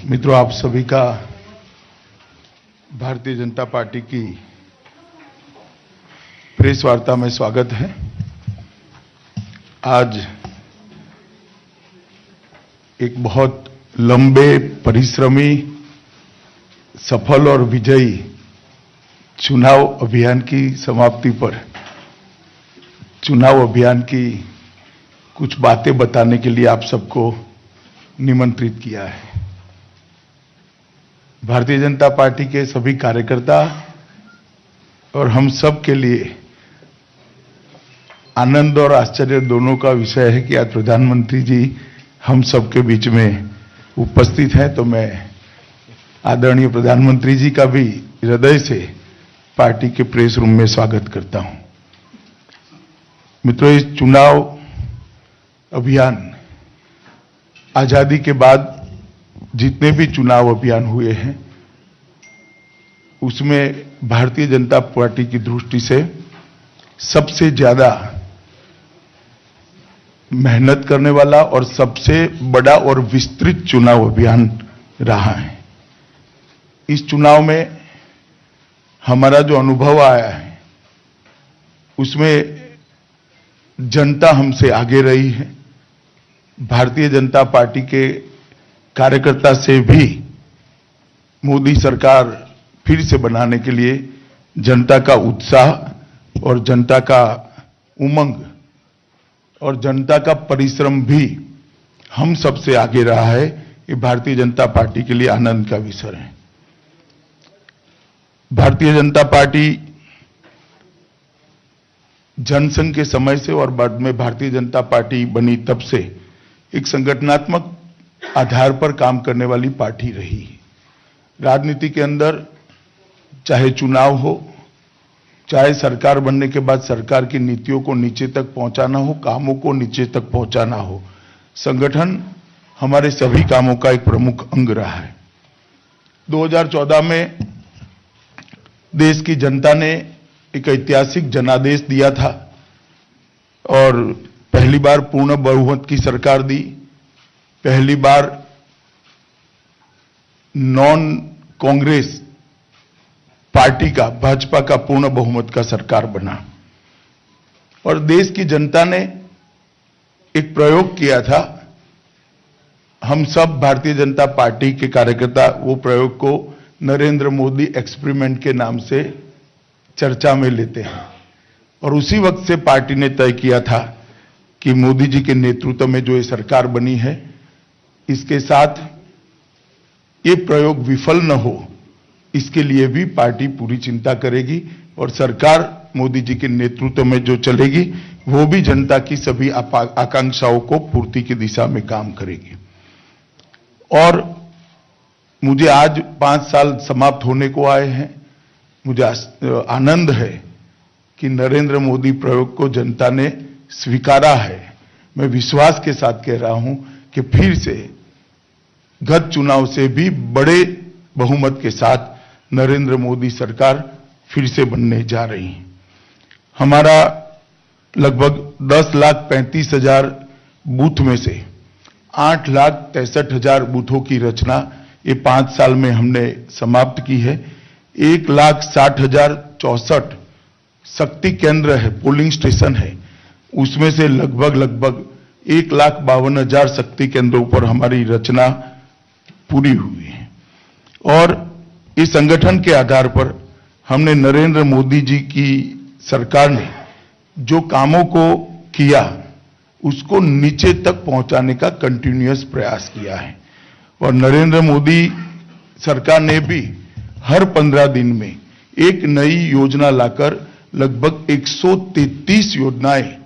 मित्रों, आप सभी का भारतीय जनता पार्टी की प्रेस वार्ता में स्वागत है। आज एक बहुत लंबे, परिश्रमी, सफल और विजयी चुनाव अभियान की समाप्ति पर चुनाव अभियान की कुछ बातें बताने के लिए आप सबको निमंत्रित किया है। भारतीय जनता पार्टी के सभी कार्यकर्ता और हम सब के लिए आनंद और आश्चर्य दोनों का विषय है कि आज प्रधानमंत्री जी हम सब के बीच में उपस्थित हैं। तो मैं आदरणीय प्रधानमंत्री जी का भी हृदय से पार्टी के प्रेस रूम में स्वागत करता हूं। मित्रों, इस चुनाव अभियान आजादी के बाद जितने भी चुनाव अभियान हुए हैं उसमें भारतीय जनता पार्टी की दृष्टि से सबसे ज्यादा मेहनत करने वाला और सबसे बड़ा और विस्तृत चुनाव अभियान रहा है। इस चुनाव में हमारा जो अनुभव आया है उसमें जनता हमसे आगे रही है। भारतीय जनता पार्टी के कार्यकर्ता से भी मोदी सरकार फिर से बनाने के लिए जनता का उत्साह और जनता का उमंग और जनता का परिश्रम भी हम सबसे आगे रहा है। ये भारतीय जनता पार्टी के लिए आनंद का विषय है। भारतीय जनता पार्टी जनसंघ के समय से और बाद में भारतीय जनता पार्टी बनी तब से एक संगठनात्मक आधार पर काम करने वाली पार्टी रही है। राजनीति के अंदर चाहे चुनाव हो, चाहे सरकार बनने के बाद सरकार की नीतियों को नीचे तक पहुंचाना हो, कामों को नीचे तक पहुंचाना हो, संगठन हमारे सभी कामों का एक प्रमुख अंग रहा है। 2014 में देश की जनता ने एक ऐतिहासिक जनादेश दिया था और पहली बार पूर्ण बहुमत की सरकार दी। पहली बार नॉन कांग्रेस पार्टी का, भाजपा का पूर्ण बहुमत का सरकार बना और देश की जनता ने एक प्रयोग किया था। हम सब भारतीय जनता पार्टी के कार्यकर्ता वो प्रयोग को नरेंद्र मोदी एक्सपेरिमेंट के नाम से चर्चा में लेते हैं और उसी वक्त से पार्टी ने तय किया था कि मोदी जी के नेतृत्व में जो ये सरकार बनी है इसके साथ ये प्रयोग विफल न हो, इसके लिए भी पार्टी पूरी चिंता करेगी और सरकार मोदी जी के नेतृत्व में जो चलेगी वो भी जनता की सभी आकांक्षाओं को पूर्ति की दिशा में काम करेगी। और मुझे आज 5 साल समाप्त होने को आए हैं। मुझे आनंद है कि नरेंद्र मोदी प्रयोग को जनता ने स्वीकारा है। मैं विश्वास के साथ कह रहा हूं कि फिर से गत चुनाव से भी बड़े बहुमत के साथ नरेंद्र मोदी सरकार फिर से बनने जा रही है। हमारा लगभग 10,35,000 बूथ में से 8,63,000 बूथों की रचना ये 5 साल में हमने समाप्त की है। 1,60,064 शक्ति केंद्र है, पोलिंग स्टेशन है, उसमें से लगभग 1,52,000 शक्ति केंद्रों पर हमारी रचना पूरी हुई है। और इस संगठन के आधार पर हमने नरेंद्र मोदी जी की सरकार ने जो कामों को किया उसको नीचे तक पहुंचाने का कंटिन्यूअस प्रयास किया है। और नरेंद्र मोदी सरकार ने भी हर 15 दिन में एक नई योजना लाकर लगभग 133 योजनाएं,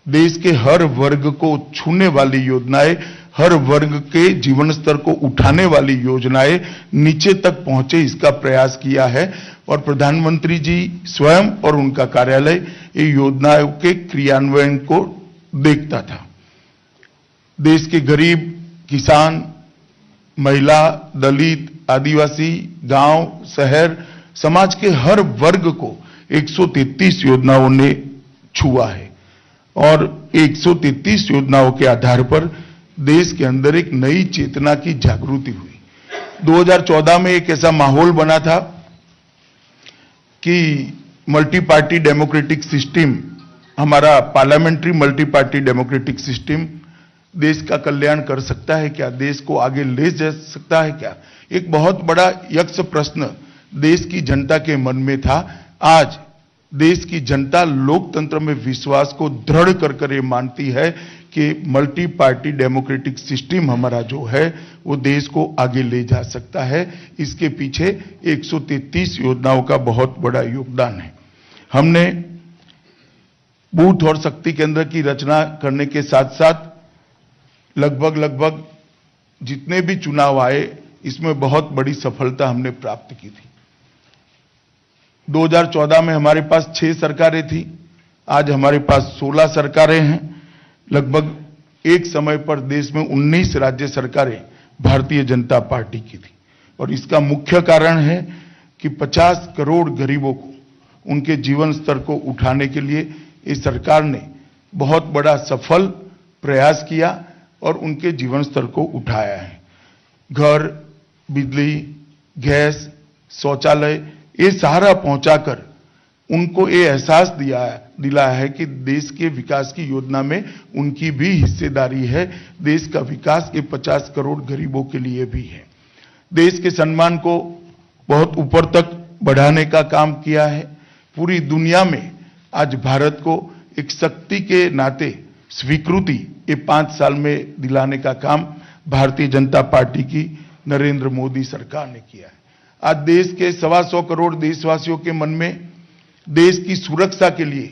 देश के हर वर्ग को छूने वाली योजनाएं, हर वर्ग के जीवन स्तर को उठाने वाली योजनाएं नीचे तक पहुंचे, इसका प्रयास किया है। और प्रधानमंत्री जी स्वयं और उनका कार्यालय ये योजनाओं के क्रियान्वयन को देखता था। देश के गरीब, किसान, महिला, दलित, आदिवासी, गांव, शहर, समाज के हर वर्ग को 133 योजनाओं ने छुआ है और 133 योजनाओं के आधार पर देश के अंदर एक नई चेतना की जागृति हुई। 2014 में एक ऐसा माहौल बना था कि मल्टी पार्टी डेमोक्रेटिक सिस्टम, हमारा parliamentary multi party democratic system देश का कल्याण कर सकता है क्या, देश को आगे ले जा सकता है क्या? एक बहुत बड़ा यक्ष प्रश्न देश की जनता के मन में था। आज देश की जनता लोकतंत्र में विश्वास को दृढ़ कर ये मानती है कि मल्टी पार्टी डेमोक्रेटिक सिस्टम हमारा जो है वो देश को आगे ले जा सकता है। इसके पीछे 133 योजनाओं का बहुत बड़ा योगदान है। हमने बूथ और शक्ति केंद्र की रचना करने के साथ साथ लगभग जितने भी चुनाव आए इसमें बहुत बड़ी सफलता हमने प्राप्त की थी। 2014 में हमारे पास 6 सरकारें थी, आज हमारे पास 16 सरकारें हैं। लगभग एक समय पर देश में 19 राज्य सरकारें भारतीय जनता पार्टी की थी और इसका मुख्य कारण है कि 50 करोड़ गरीबों को उनके जीवन स्तर को उठाने के लिए इस सरकार ने बहुत बड़ा सफल प्रयास किया और उनके जीवन स्तर को उठाया है। घर, बिजली, गैस, शौचालय ये सहारा पहुंचाकर उनको ये एहसास दिलाया है कि देश के विकास की योजना में उनकी भी हिस्सेदारी है। देश का विकास ये 50 करोड़ गरीबों के लिए भी है। देश के सम्मान को बहुत ऊपर तक बढ़ाने का काम किया है। पूरी दुनिया में आज भारत को एक शक्ति के नाते स्वीकृति ये 5 साल में दिलाने का काम भारतीय जनता पार्टी की नरेंद्र मोदी सरकार ने किया है। आज देश के 125 करोड़ देशवासियों के मन में देश की सुरक्षा के लिए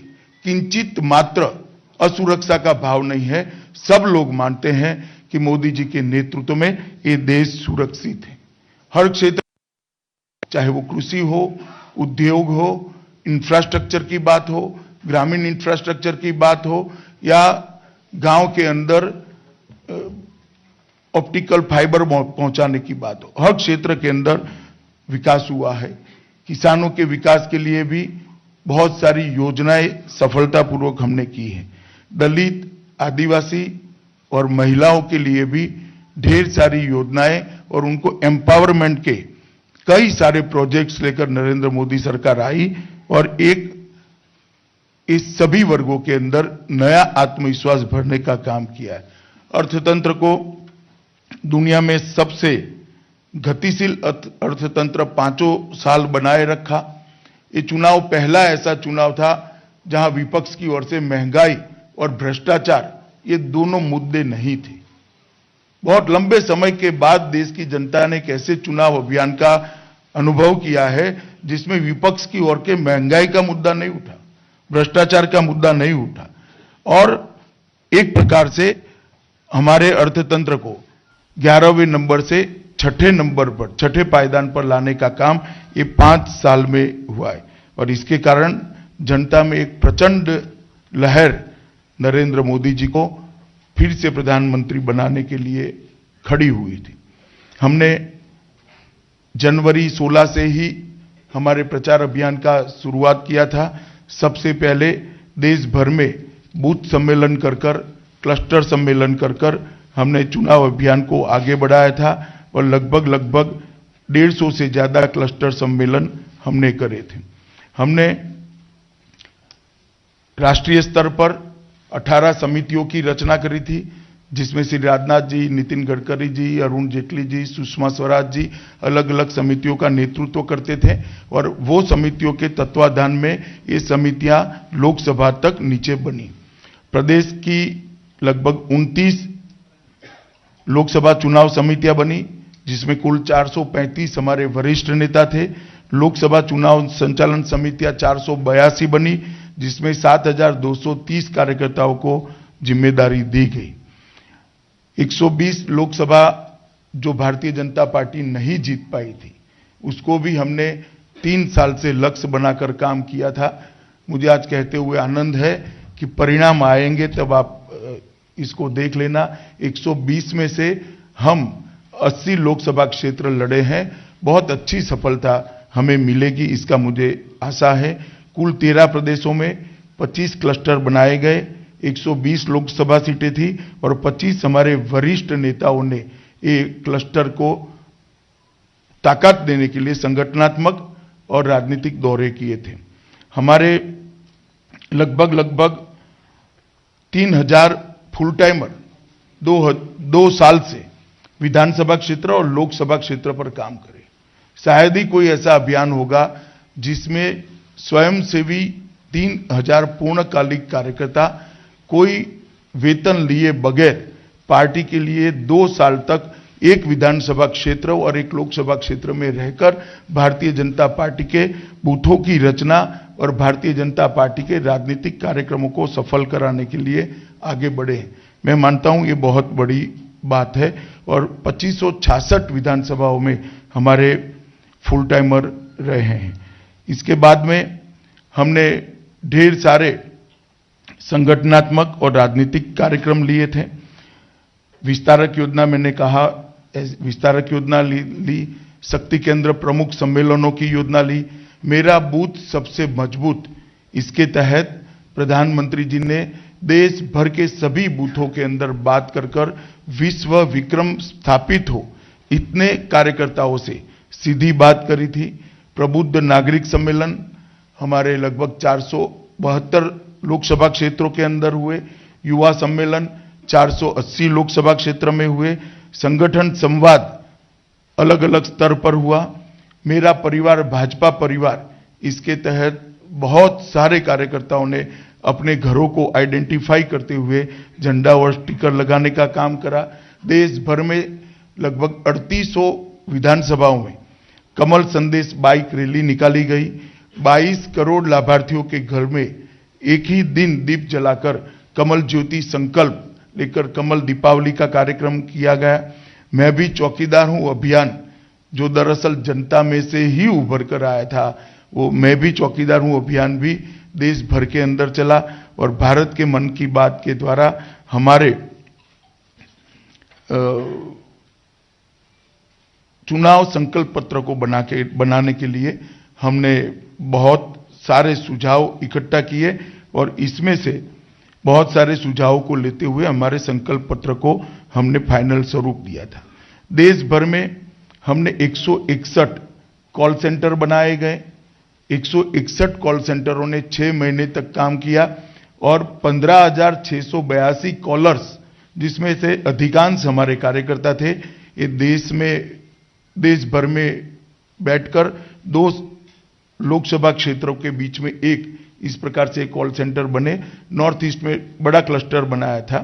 किंचित मात्र असुरक्षा का भाव नहीं है। सब लोग मानते हैं कि मोदी जी के नेतृत्व में ये देश सुरक्षित है। हर क्षेत्र, चाहे वो कृषि हो, उद्योग हो, इंफ्रास्ट्रक्चर की बात हो, ग्रामीण इंफ्रास्ट्रक्चर की बात हो या गांव के अंदर ऑप्टिकल फाइबर पहुंचाने की बात हो, हर क्षेत्र के अंदर विकास हुआ है। किसानों के विकास के लिए भी बहुत सारी योजनाएं सफलतापूर्वक हमने की है। दलित, आदिवासी और महिलाओं के लिए भी ढेर सारी योजनाएं और उनको एम्पावरमेंट के कई सारे प्रोजेक्ट्स लेकर नरेंद्र मोदी सरकार आई और एक इस सभी वर्गों के अंदर नया आत्मविश्वास भरने का काम किया है। अर्थतंत्र को दुनिया में सबसे गतिशील अर्थतंत्र 5 साल बनाए रखा। ये चुनाव पहला ऐसा चुनाव था जहां विपक्ष की ओर से महंगाई और भ्रष्टाचार ये दोनों मुद्दे नहीं थे। बहुत लंबे समय के बाद देश की जनता ने एक ऐसे चुनाव अभियान का अनुभव किया है जिसमें विपक्ष की ओर के महंगाई का मुद्दा नहीं उठा, भ्रष्टाचार का मुद्दा नहीं उठा और एक प्रकार से हमारे अर्थतंत्र को 11वें नंबर से 6ठे नंबर पर, 6ठे पायदान पर लाने का काम ये 5 साल में हुआ है और इसके कारण जनता में एक प्रचंड लहर नरेंद्र मोदी जी को फिर से प्रधानमंत्री बनाने के लिए खड़ी हुई थी। हमने जनवरी 16 से ही हमारे प्रचार अभियान का शुरुआत किया था। सबसे पहले देश भर में बूथ सम्मेलन कर क्लस्टर सम्मेलन कर हमने चुनाव अभियान को आगे बढ़ाया था और लगभग 150 से ज्यादा क्लस्टर सम्मेलन हमने करे थे। हमने राष्ट्रीय स्तर पर 18 समितियों की रचना करी थी जिसमें श्री राजनाथ जी, नितिन गडकरी जी, अरुण जेटली जी, सुषमा स्वराज जी अलग अलग समितियों का नेतृत्व करते थे और वो समितियों के तत्वाधान में ये समितियां लोकसभा तक नीचे बनी। प्रदेश की लगभग 29 लोकसभा चुनाव समितियां बनी जिसमें कुल 435 हमारे वरिष्ठ नेता थे। लोकसभा चुनाव संचालन समितियां 482 बनी जिसमें 7,230 कार्यकर्ताओं को जिम्मेदारी दी गई। 120 लोकसभा जो भारतीय जनता पार्टी नहीं जीत पाई थी उसको भी हमने 3 साल से लक्ष्य बनाकर काम किया था। मुझे आज कहते हुए आनंद है कि परिणाम आएंगे तब आप इसको देख लेना। 120 में से हम 80 लोकसभा क्षेत्र लड़े हैं। बहुत अच्छी सफलता हमें मिलेगी इसका मुझे आशा है। कुल 13 प्रदेशों में 25 क्लस्टर बनाए गए, 120 लोकसभा सीटें थी और 25 हमारे वरिष्ठ नेताओं ने ये क्लस्टर को ताकत देने के लिए संगठनात्मक और राजनीतिक दौरे किए थे। हमारे लगभग 3000 फुल टाइमर 2 साल से विधानसभा क्षेत्र और लोकसभा क्षेत्र पर काम करें। शायद ही कोई ऐसा अभियान होगा जिसमें स्वयंसेवी 3000 पूर्णकालिक कार्यकर्ता कोई वेतन लिए बगैर पार्टी के लिए 2 साल तक एक विधानसभा क्षेत्र और एक लोकसभा क्षेत्र में रहकर भारतीय जनता पार्टी के बूथों की रचना और भारतीय जनता पार्टी के राजनीतिक कार्यक्रमों को सफल कराने के लिए आगे बढ़े। मैं मानता हूं ये बहुत बड़ी बात है और 2566 विधानसभाओं में हमारे फुल टाइमर रहे हैं। इसके बाद में हमने ढेर सारे संगठनात्मक और राजनीतिक कार्यक्रम लिए थे। विस्तारक योजना मैंने कहा, विस्तारक योजना ली, शक्ति केंद्र प्रमुख सम्मेलनों की योजना ली, मेरा बूथ सबसे मजबूत, इसके तहत प्रधानमंत्री जी ने देश भर के सभी बूथों के अंदर बात कर विश्व विक्रम स्थापित हो इतने कार्यकर्ताओं से सीधी बात करी थी। प्रबुद्ध नागरिक सम्मेलन हमारे लगभग 472 लोकसभा क्षेत्रों के अंदर हुए, युवा सम्मेलन 480 लोकसभा क्षेत्र में हुए, संगठन संवाद अलग अलग स्तर पर हुआ, मेरा परिवार भाजपा परिवार, इसके तहत बहुत सारे कार्यकर्ताओं ने अपने घरों को आइडेंटिफाई करते हुए झंडा और स्टिकर लगाने का काम करा। देश भर में लगभग 3800 विधानसभाओं में कमल संदेश बाइक रैली निकाली गई। 22 करोड़ लाभार्थियों के घर में एक ही दिन दीप जलाकर कमल ज्योति संकल्प लेकर कमल दीपावली का कार्यक्रम किया गया। मैं भी चौकीदार हूं अभियान, जो दरअसल जनता में से ही उभर कर आया था, वो मैं भी चौकीदार हूं अभियान भी देश भर के अंदर चला और भारत के मन की बात के द्वारा हमारे चुनाव संकल्प पत्र को बनाने के लिए हमने बहुत सारे सुझाव इकट्ठा किए और इसमें से बहुत सारे सुझावों को लेते हुए हमारे संकल्प पत्र को हमने फाइनल स्वरूप दिया था। देश भर में हमने 161 कॉल सेंटर बनाए गए। 161 कॉल सेंटरों ने 6 महीने तक काम किया और 15,682 कॉलर्स, जिसमें से अधिकांश हमारे कार्यकर्ता थे, ये देश भर में बैठकर 2 लोकसभा क्षेत्रों के बीच में इस प्रकार से कॉल सेंटर बने। नॉर्थ ईस्ट में बड़ा क्लस्टर बनाया था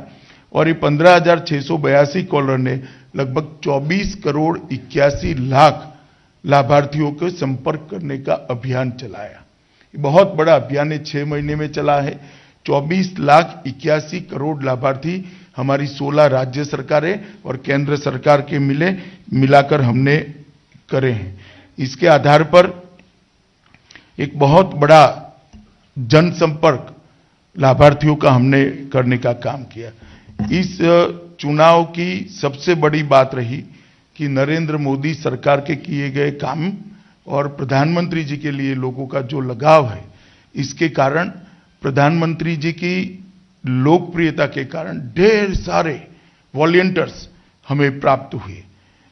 और ये 15,682 कॉलर ने लगभग 24 करोड़ 81 लाख लाभार्थियों को संपर्क करने का अभियान चलाया। बहुत बड़ा अभियान 6 महीने में चला है। 24,81 करोड़ लाभार्थी हमारी 16 राज्य सरकारें और केंद्र सरकार के मिलाकर हमने करे हैं। इसके आधार पर एक बहुत बड़ा जनसंपर्क लाभार्थियों का हमने करने का काम किया। इस चुनाव की सबसे बड़ी बात रही कि नरेंद्र मोदी सरकार के किए गए काम और प्रधानमंत्री जी के लिए लोगों का जो लगाव है, इसके कारण प्रधानमंत्री जी की लोकप्रियता के कारण ढेर सारे वॉलंटियर्स हमें प्राप्त हुए,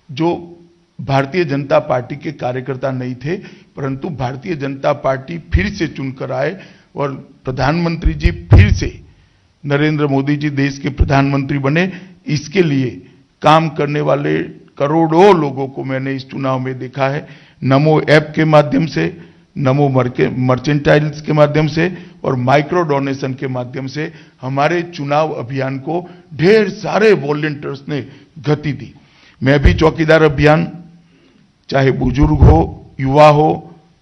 जो भारतीय जनता पार्टी के कार्यकर्ता नहीं थे, परंतु भारतीय जनता पार्टी फिर से चुनकर आए और प्रधानमंत्री जी फिर से नरेंद्र मोदी जी देश के प्रधानमंत्री बने। इसके लिए काम करने वाले करोड़ों लोगों को मैंने इस चुनाव में देखा है। नमो ऐप के माध्यम से, नमो मर्चेंटाइल्स के माध्यम से और माइक्रो डोनेशन के माध्यम से हमारे चुनाव अभियान को ढेर सारे वॉलंटियर्स ने गति दी। मैं भी चौकीदार अभियान, चाहे बुजुर्ग हो, युवा हो,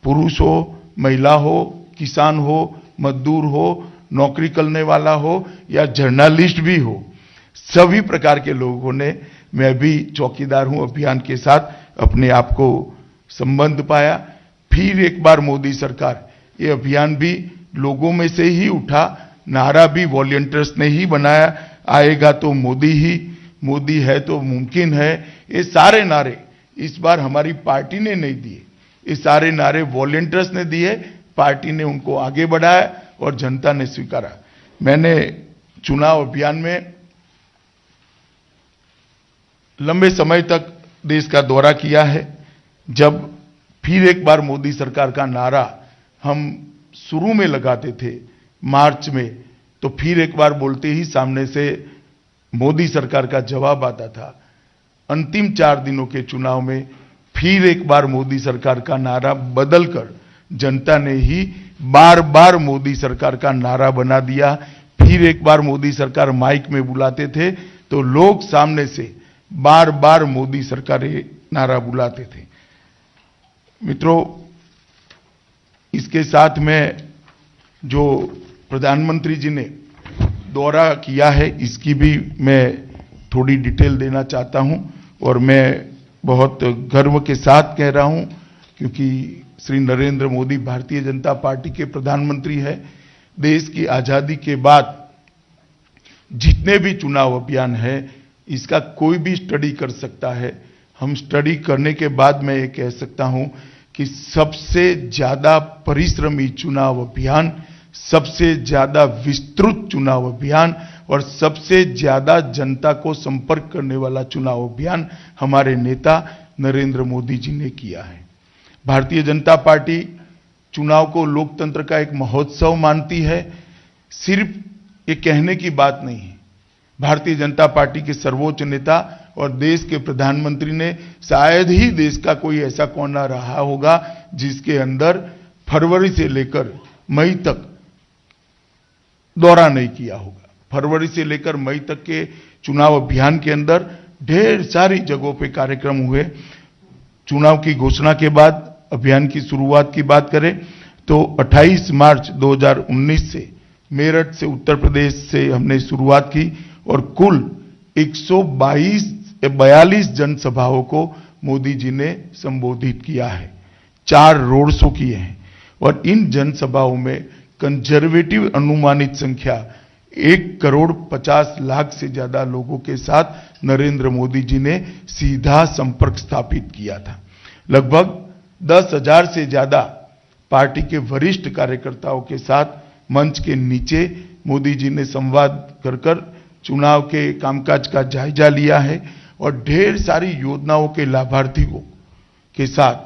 पुरुष हो, महिला हो, किसान हो, मजदूर हो, नौकरी करने वाला हो या जर्नलिस्ट भी हो, सभी प्रकार के लोगों ने, मैं भी चौकीदार हूं अभियान के साथ अपने आप को संबंध पाया। फिर एक बार मोदी सरकार, ये अभियान भी लोगों में से ही उठा, नारा भी वॉलंटियर्स ने ही बनाया, आएगा तो मोदी ही, मोदी है तो मुमकिन है। ये सारे नारे इस बार हमारी पार्टी ने नहीं दिए, ये सारे नारे वॉलंटियर्स ने दिए, पार्टी ने उनको आगे बढ़ाया और जनता ने स्वीकारा। मैंने चुनाव अभियान में लंबे समय तक देश का दौरा किया है। जब फिर एक बार मोदी सरकार का नारा हम शुरू में लगाते थे मार्च में, तो फिर एक बार बोलते ही सामने से मोदी सरकार का जवाब आता था। अंतिम 4 दिनों के चुनाव में फिर एक बार मोदी सरकार का नारा बदलकर जनता ने ही बार बार मोदी सरकार का नारा बना दिया। फिर एक बार मोदी सरकार माइक में बुलाते थे तो लोग सामने से बार बार मोदी सरकार नारा बुलाते थे। मित्रों, इसके साथ में जो प्रधानमंत्री जी ने दौरा किया है इसकी भी मैं थोड़ी डिटेल देना चाहता हूं, और मैं बहुत गर्व के साथ कह रहा हूं क्योंकि श्री नरेंद्र मोदी भारतीय जनता पार्टी के प्रधानमंत्री है। देश की आजादी के बाद जितने भी चुनाव अभियान है इसका कोई भी स्टडी कर सकता है। हम स्टडी करने के बाद मैं ये कह सकता हूं कि सबसे ज्यादा परिश्रमी चुनाव अभियान, सबसे ज्यादा विस्तृत चुनाव अभियान और सबसे ज्यादा जनता को संपर्क करने वाला चुनाव अभियान हमारे नेता नरेंद्र मोदी जी ने किया है। भारतीय जनता पार्टी चुनाव को लोकतंत्र का एक महोत्सव मानती है। सिर्फ ये कहने की बात नहीं है। भारतीय जनता पार्टी के सर्वोच्च नेता और देश के प्रधानमंत्री ने शायद ही देश का कोई ऐसा कोना रहा होगा जिसके अंदर फरवरी से लेकर मई तक दौरा नहीं किया होगा। फरवरी से लेकर मई तक के चुनाव अभियान के अंदर ढेर सारी जगहों पे कार्यक्रम हुए। चुनाव की घोषणा के बाद अभियान की शुरुआत की बात करें तो 28 मार्च 2019 से मेरठ से उत्तर प्रदेश से हमने शुरुआत की और कुल 142 जनसभाओं को मोदी जी ने संबोधित किया है। 4 रोड शो किए हैं और इन जनसभाओं में कंजर्वेटिव अनुमानित संख्या 1,50,00,000 से ज्यादा लोगों के साथ नरेंद्र मोदी जी ने सीधा संपर्क स्थापित किया था। लगभग 10,000 से ज्यादा पार्टी के वरिष्ठ कार्यकर्ताओं के साथ मंच के नीचे मोदी जी ने संवाद कर चुनाव के कामकाज का जायजा लिया है और ढेर सारी योजनाओं के लाभार्थियों के साथ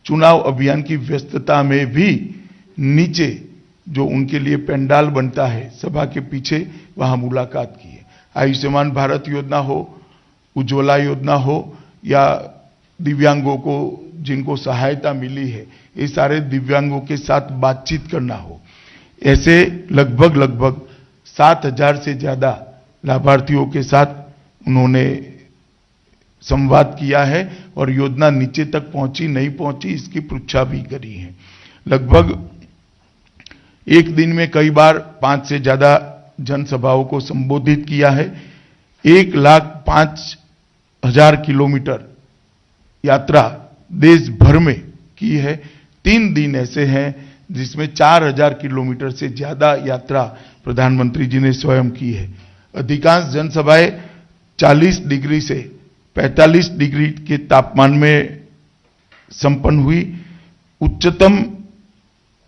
चुनाव अभियान की व्यस्तता में भी नीचे जो उनके लिए पंडाल बनता है सभा के पीछे, वहां मुलाकात की है। आयुष्मान भारत योजना हो, उज्ज्वला योजना हो या दिव्यांगों को जिनको सहायता मिली है, ये सारे दिव्यांगों के साथ बातचीत करना हो, ऐसे लगभग 7,000 से ज्यादा लाभार्थियों के साथ उन्होंने संवाद किया है और योजना नीचे तक पहुंची नहीं पहुंची इसकी पृच्छा भी करी है। लगभग एक दिन में कई बार 5 से ज्यादा जनसभाओं को संबोधित किया है। 1,05,000 किलोमीटर यात्रा देश भर में की है। 3 दिन ऐसे हैं जिसमें 4,000 किलोमीटर से ज्यादा यात्रा प्रधानमंत्री जी ने स्वयं की है। अधिकांश जनसभाएं 40 डिग्री से 45 डिग्री के तापमान में संपन्न हुई। उच्चतम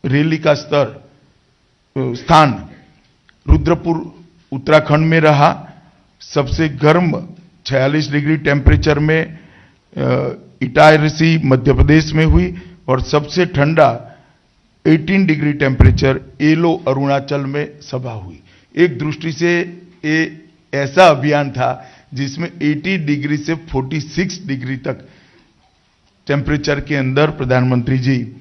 रैली का स्थान रुद्रपुर उत्तराखंड में रहा। सबसे गर्म 46 डिग्री टेम्परेचर में इटारसी मध्य प्रदेश में हुई और सबसे ठंडा 18 डिग्री टेम्परेचर एलो अरुणाचल में सभा हुई। एक दृष्टि से ये ऐसा अभियान था जिसमें 80 डिग्री से 46 डिग्री तक टेम्परेचर के अंदर प्रधानमंत्री जी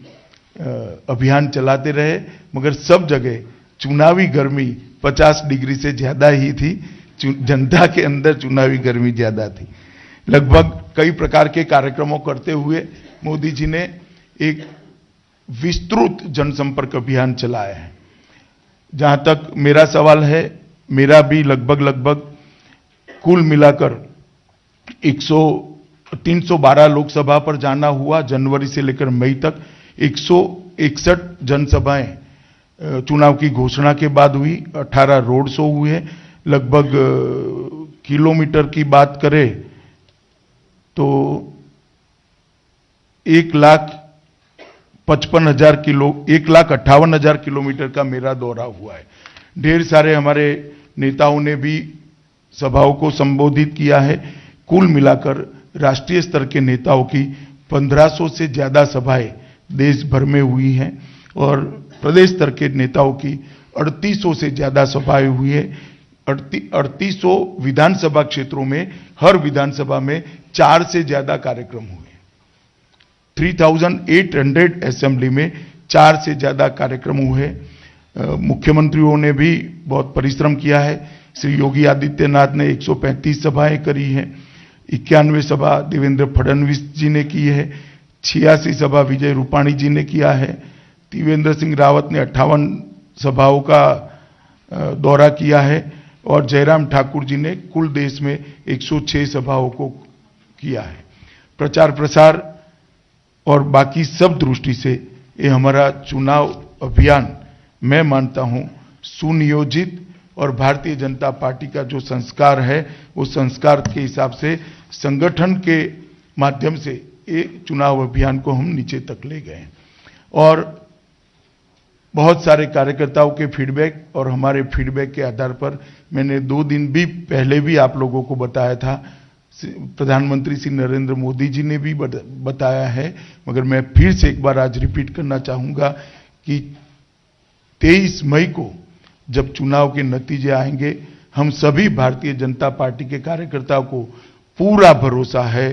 अभियान चलाते रहे, मगर सब जगह चुनावी गर्मी 50 डिग्री से ज्यादा ही थी। जनता के अंदर चुनावी गर्मी ज्यादा थी। लगभग कई प्रकार के कार्यक्रमों करते हुए मोदी जी ने एक विस्तृत जनसंपर्क अभियान चलाया है। जहां तक मेरा सवाल है, मेरा भी लगभग कुल मिलाकर 312 लोकसभा पर जाना हुआ। जनवरी से लेकर मई तक 161 जनसभाएं चुनाव की घोषणा के बाद हुई। 18 रोड शो हुए। लगभग किलोमीटर की बात करें तो 1,58,000 किलोमीटर का मेरा दौरा हुआ है। ढेर सारे हमारे नेताओं ने भी सभाओं को संबोधित किया है। कुल मिलाकर राष्ट्रीय स्तर के नेताओं की 1500 से ज्यादा सभाएं देश भर में हुई हैं और प्रदेश स्तर के नेताओं की 3800 से ज्यादा सभाएं हुई है। 3800 विधानसभा क्षेत्रों में हर विधानसभा में 4 से ज्यादा कार्यक्रम हुए। 3800 असेंबली में 4 से ज्यादा कार्यक्रम हुए। मुख्यमंत्रियों ने भी बहुत परिश्रम किया है। श्री योगी आदित्यनाथ ने 135 सभाएं करी हैं। 91 सभा देवेंद्र फडणवीस जी ने की है। 86 सभा विजय रूपाणी जी ने किया है। त्रिवेंद्र सिंह रावत ने 58 सभाओं का दौरा किया है और जयराम ठाकुर जी ने कुल देश में 106 सभाओं को किया है। प्रचार प्रसार और बाकी सब दृष्टि से ये हमारा चुनाव अभियान मैं मानता हूं सुनियोजित और भारतीय जनता पार्टी का जो संस्कार है वो संस्कार के हिसाब से संगठन के माध्यम से ये चुनाव अभियान को हम नीचे तक ले गए और बहुत सारे कार्यकर्ताओं के फीडबैक और हमारे फीडबैक के आधार पर मैंने 2 दिन भी पहले भी आप लोगों को बताया था। प्रधानमंत्री श्री नरेंद्र मोदी जी ने भी बताया है, मगर मैं फिर से एक बार आज रिपीट करना चाहूंगा कि 23 मई को जब चुनाव के नतीजे आएंगे, हम सभी भारतीय जनता पार्टी के कार्यकर्ताओं को पूरा भरोसा है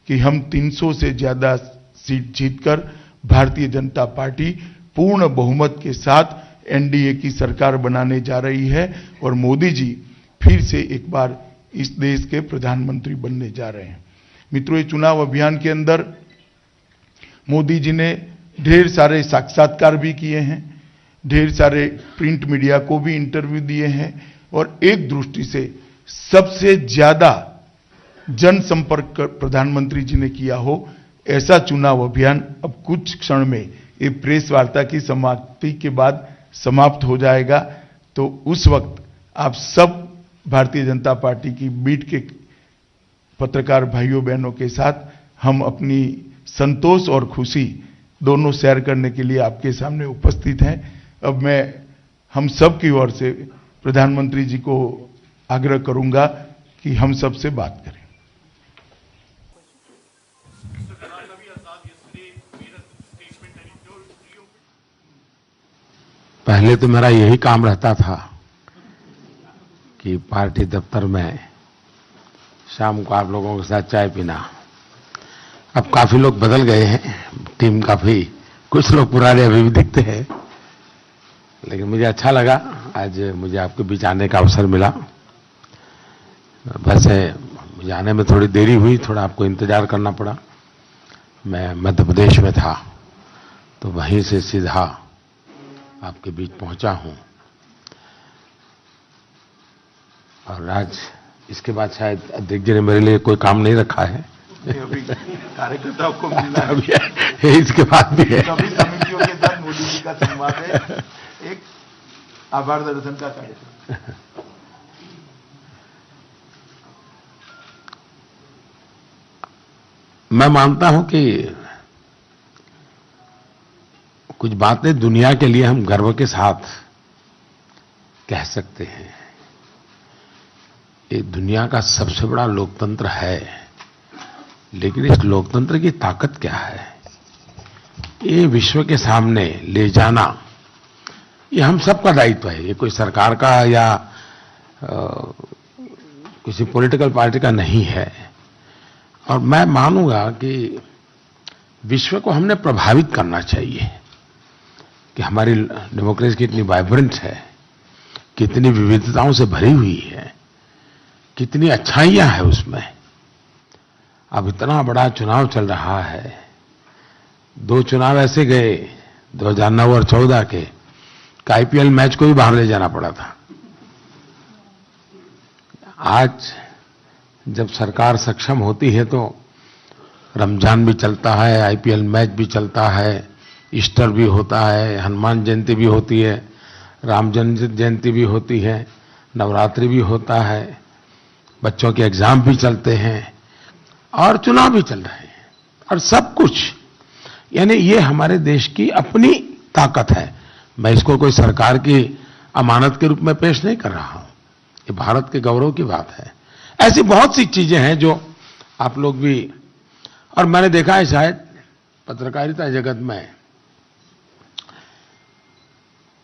कि हम 300 से ज्यादा सीट जीतकर भारतीय जनता पार्टी पूर्ण बहुमत के साथ एनडीए की सरकार बनाने जा रही है और मोदी जी फिर से एक बार इस देश के प्रधानमंत्री बनने जा रहे हैं। मित्रों, ये चुनाव अभियान के अंदर मोदी जी ने ढेर सारे साक्षात्कार भी किए हैं, ढेर सारे प्रिंट मीडिया को भी इंटरव्यू दिए हैं और एक दृष्टि से सबसे ज्यादा जनसंपर्क प्रधानमंत्री जी ने किया हो ऐसा चुनाव अभियान अब कुछ क्षण में ये प्रेस वार्ता की समाप्ति के बाद समाप्त हो जाएगा। तो उस वक्त आप सब भारतीय जनता पार्टी की बीट के पत्रकार भाइयों बहनों के साथ हम अपनी संतोष और खुशी दोनों शेयर करने के लिए आपके सामने उपस्थित हैं। अब मैं हम सब की ओर से प्रधानमंत्री जी को आग्रह करूंगा कि हम सब से बात करें। पहले तो मेरा यही काम रहता था कि पार्टी दफ्तर में शाम को आप लोगों के साथ चाय पीना। अब काफी लोग बदल गए हैं, टीम काफी, कुछ लोग पुराने अभी भी दिखते हैं, लेकिन मुझे अच्छा लगा आज मुझे आपके बीच आने का अवसर मिला। वैसे मुझे आने में थोड़ी देरी हुई, थोड़ा आपको इंतजार करना पड़ा। मैं मध्य प्रदेश में था तो वहीं से सीधा आपके बीच पहुंचा हूं और आज इसके बाद शायद अध्यक्ष जी ने मेरे लिए कोई काम नहीं रखा है। अभी कार्यकर्ताओं को मिलना है, इसके बाद भी है। सभी समितियों के साथ मोदी जी का संवाद है, एक आभार दर्शन का कार्यक्रम। मैं मानता हूं कि कुछ बातें दुनिया के लिए हम गर्व के साथ कह सकते हैं। ये दुनिया का सबसे बड़ा लोकतंत्र है, लेकिन इस लोकतंत्र की ताकत क्या है, ये विश्व के सामने ले जाना, ये हम सबका दायित्व है। ये कोई सरकार का या किसी पॉलिटिकल पार्टी का नहीं है। और मैं मानूंगा कि विश्व को हमने प्रभावित करना चाहिए कि हमारी डेमोक्रेसी कितनी वाइब्रेंट है, कितनी विविधताओं से भरी हुई है, कितनी अच्छाइयां हैं उसमें। अब इतना बड़ा चुनाव चल रहा है, 2 चुनाव ऐसे गए 2009 और 14 के आईपीएल मैच को भी बाहर ले जाना पड़ा था। आज जब सरकार सक्षम होती है तो रमजान भी चलता है, आईपीएल मैच भी चलता है, ईस्टर भी होता है, हनुमान जयंती भी होती है, राम जयंती भी होती है, नवरात्रि भी होता है, बच्चों के एग्जाम भी चलते हैं और चुनाव भी चल रहे हैं और सब कुछ, यानी ये हमारे देश की अपनी ताकत है। मैं इसको कोई सरकार की अमानत के रूप में पेश नहीं कर रहा हूं, ये भारत के गौरव की बात है। ऐसी बहुत सी चीजें हैं जो आप लोग भी, और मैंने देखा है शायद पत्रकारिता जगत में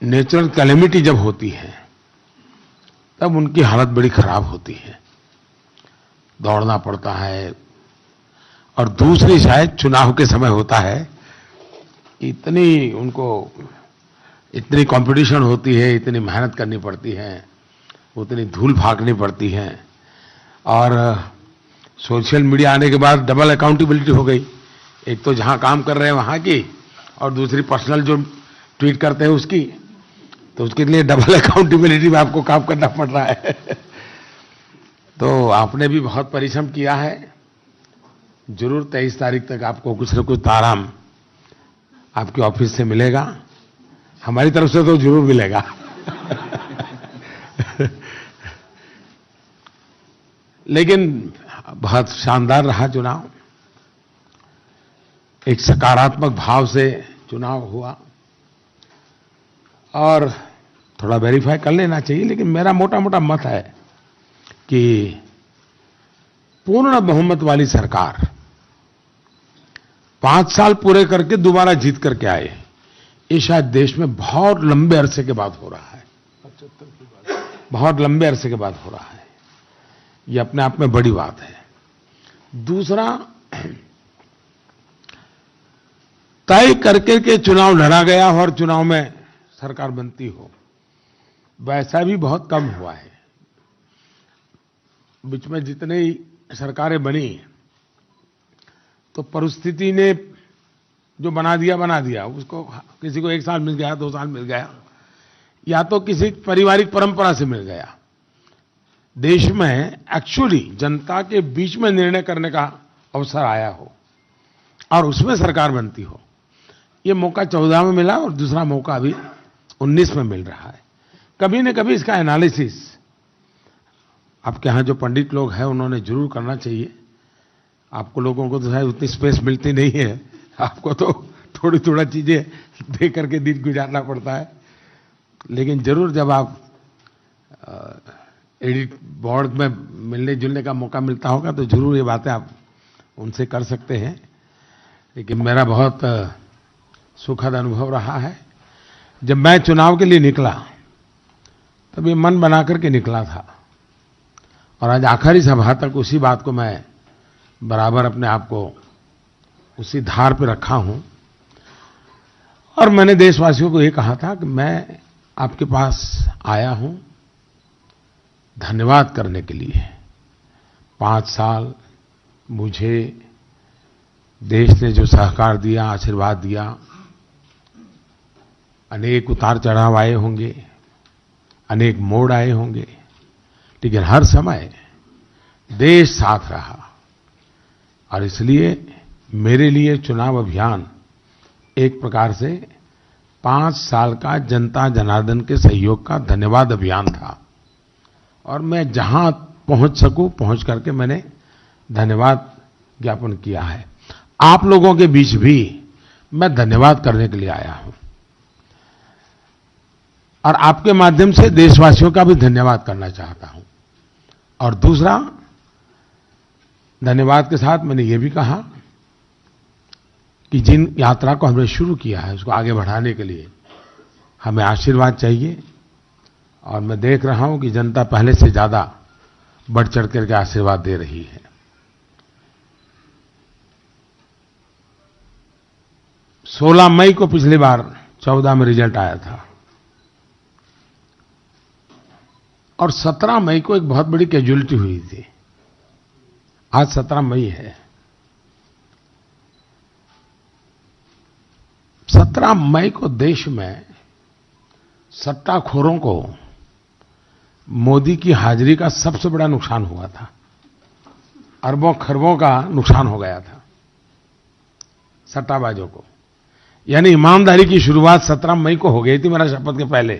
नेचुरल कैलेमिटी जब होती है तब उनकी हालत बड़ी खराब होती है, दौड़ना पड़ता है। और दूसरी शायद चुनाव के समय होता है, इतनी कंपटीशन होती है, इतनी मेहनत करनी पड़ती है, उतनी धूल भागनी पड़ती है। और सोशल मीडिया आने के बाद डबल अकाउंटेबिलिटी हो गई, एक तो जहां काम कर रहे हैं वहां की, और दूसरी पर्सनल जो ट्वीट करते हैं उसकी, तो उसके लिए डबल अकाउंटेबिलिटी में आपको काम करना पड़ रहा है। तो आपने भी बहुत परिश्रम किया है, जरूर 23 तारीख तक आपको कुछ न कुछ आराम आपके ऑफिस से मिलेगा, हमारी तरफ से तो जरूर मिलेगा। लेकिन बहुत शानदार रहा चुनाव, एक सकारात्मक भाव से चुनाव हुआ। और थोड़ा वेरीफाई कर लेना चाहिए, लेकिन मेरा मोटा मोटा मत है कि पूर्ण बहुमत वाली सरकार 5 साल पूरे करके दोबारा जीत करके आए, ये शायद देश में बहुत लंबे अरसे के बाद हो रहा है, बहुत लंबे अरसे के बाद हो रहा है। ये अपने आप में बड़ी बात है। दूसरा, तय करके के चुनाव लड़ा गया और चुनाव में सरकार बनती हो, वैसा भी बहुत कम हुआ है। बीच में जितनी सरकारें बनी तो परिस्थिति ने जो बना दिया, उसको किसी को 1 साल मिल गया, 2 साल मिल गया, या तो किसी पारिवारिक परंपरा से मिल गया। देश में एक्चुअली जनता के बीच में निर्णय करने का अवसर आया हो और उसमें सरकार बनती हो, ये मौका 14 में मिला और दूसरा मौका अभी 19 में मिल रहा है। कभी न कभी इसका एनालिसिस आपके यहाँ जो पंडित लोग हैं उन्होंने जरूर करना चाहिए। आपको लोगों को तो शायद उतनी स्पेस मिलती नहीं है, आपको तो थोड़ा चीजें दे करके दिन गुजारना पड़ता है। लेकिन जरूर जब आप एडिट बोर्ड में मिलने जुलने का मौका मिलता होगा तो जरूर ये बातें आप उनसे कर सकते हैं। लेकिन मेरा बहुत सुखद अनुभव रहा है। जब मैं चुनाव के लिए निकला तब ये मन बना करके निकला था, और आज आखिरी सभा तक उसी बात को मैं बराबर अपने आप को उसी धार पे रखा हूं। और मैंने देशवासियों को ये कहा था कि मैं आपके पास आया हूं धन्यवाद करने के लिए। 5 साल मुझे देश ने जो सहकार दिया, आशीर्वाद दिया, अनेक उतार चढ़ाव आए होंगे, अनेक मोड़ आए होंगे, लेकिन हर समय देश साथ रहा। और इसलिए मेरे लिए चुनाव अभियान एक प्रकार से 5 साल का जनता जनार्दन के सहयोग का धन्यवाद अभियान था। और मैं जहां पहुंच सकूं पहुंच करके मैंने धन्यवाद ज्ञापन किया है। आप लोगों के बीच भी मैं धन्यवाद करने के लिए आया हूं, और आपके माध्यम से देशवासियों का भी धन्यवाद करना चाहता हूं। और दूसरा, धन्यवाद के साथ मैंने ये भी कहा कि जिन यात्रा को हमने शुरू किया है उसको आगे बढ़ाने के लिए हमें आशीर्वाद चाहिए। और मैं देख रहा हूं कि जनता पहले से ज्यादा बढ़ चढ़ करके आशीर्वाद दे रही है। 16 मई को पिछली बार 14 में रिजल्ट आया था, और 17 मई को एक बहुत बड़ी कैजुअलिटी हुई थी। आज 17 मई है। 17 मई को देश में सट्टाखोरों को मोदी की हाजिरी का सबसे बड़ा नुकसान हुआ था। अरबों खरबों का नुकसान हो गया था सट्टाबाजों को। यानी ईमानदारी की शुरुआत 17 मई को हो गई थी, मेरा शपथ के पहले।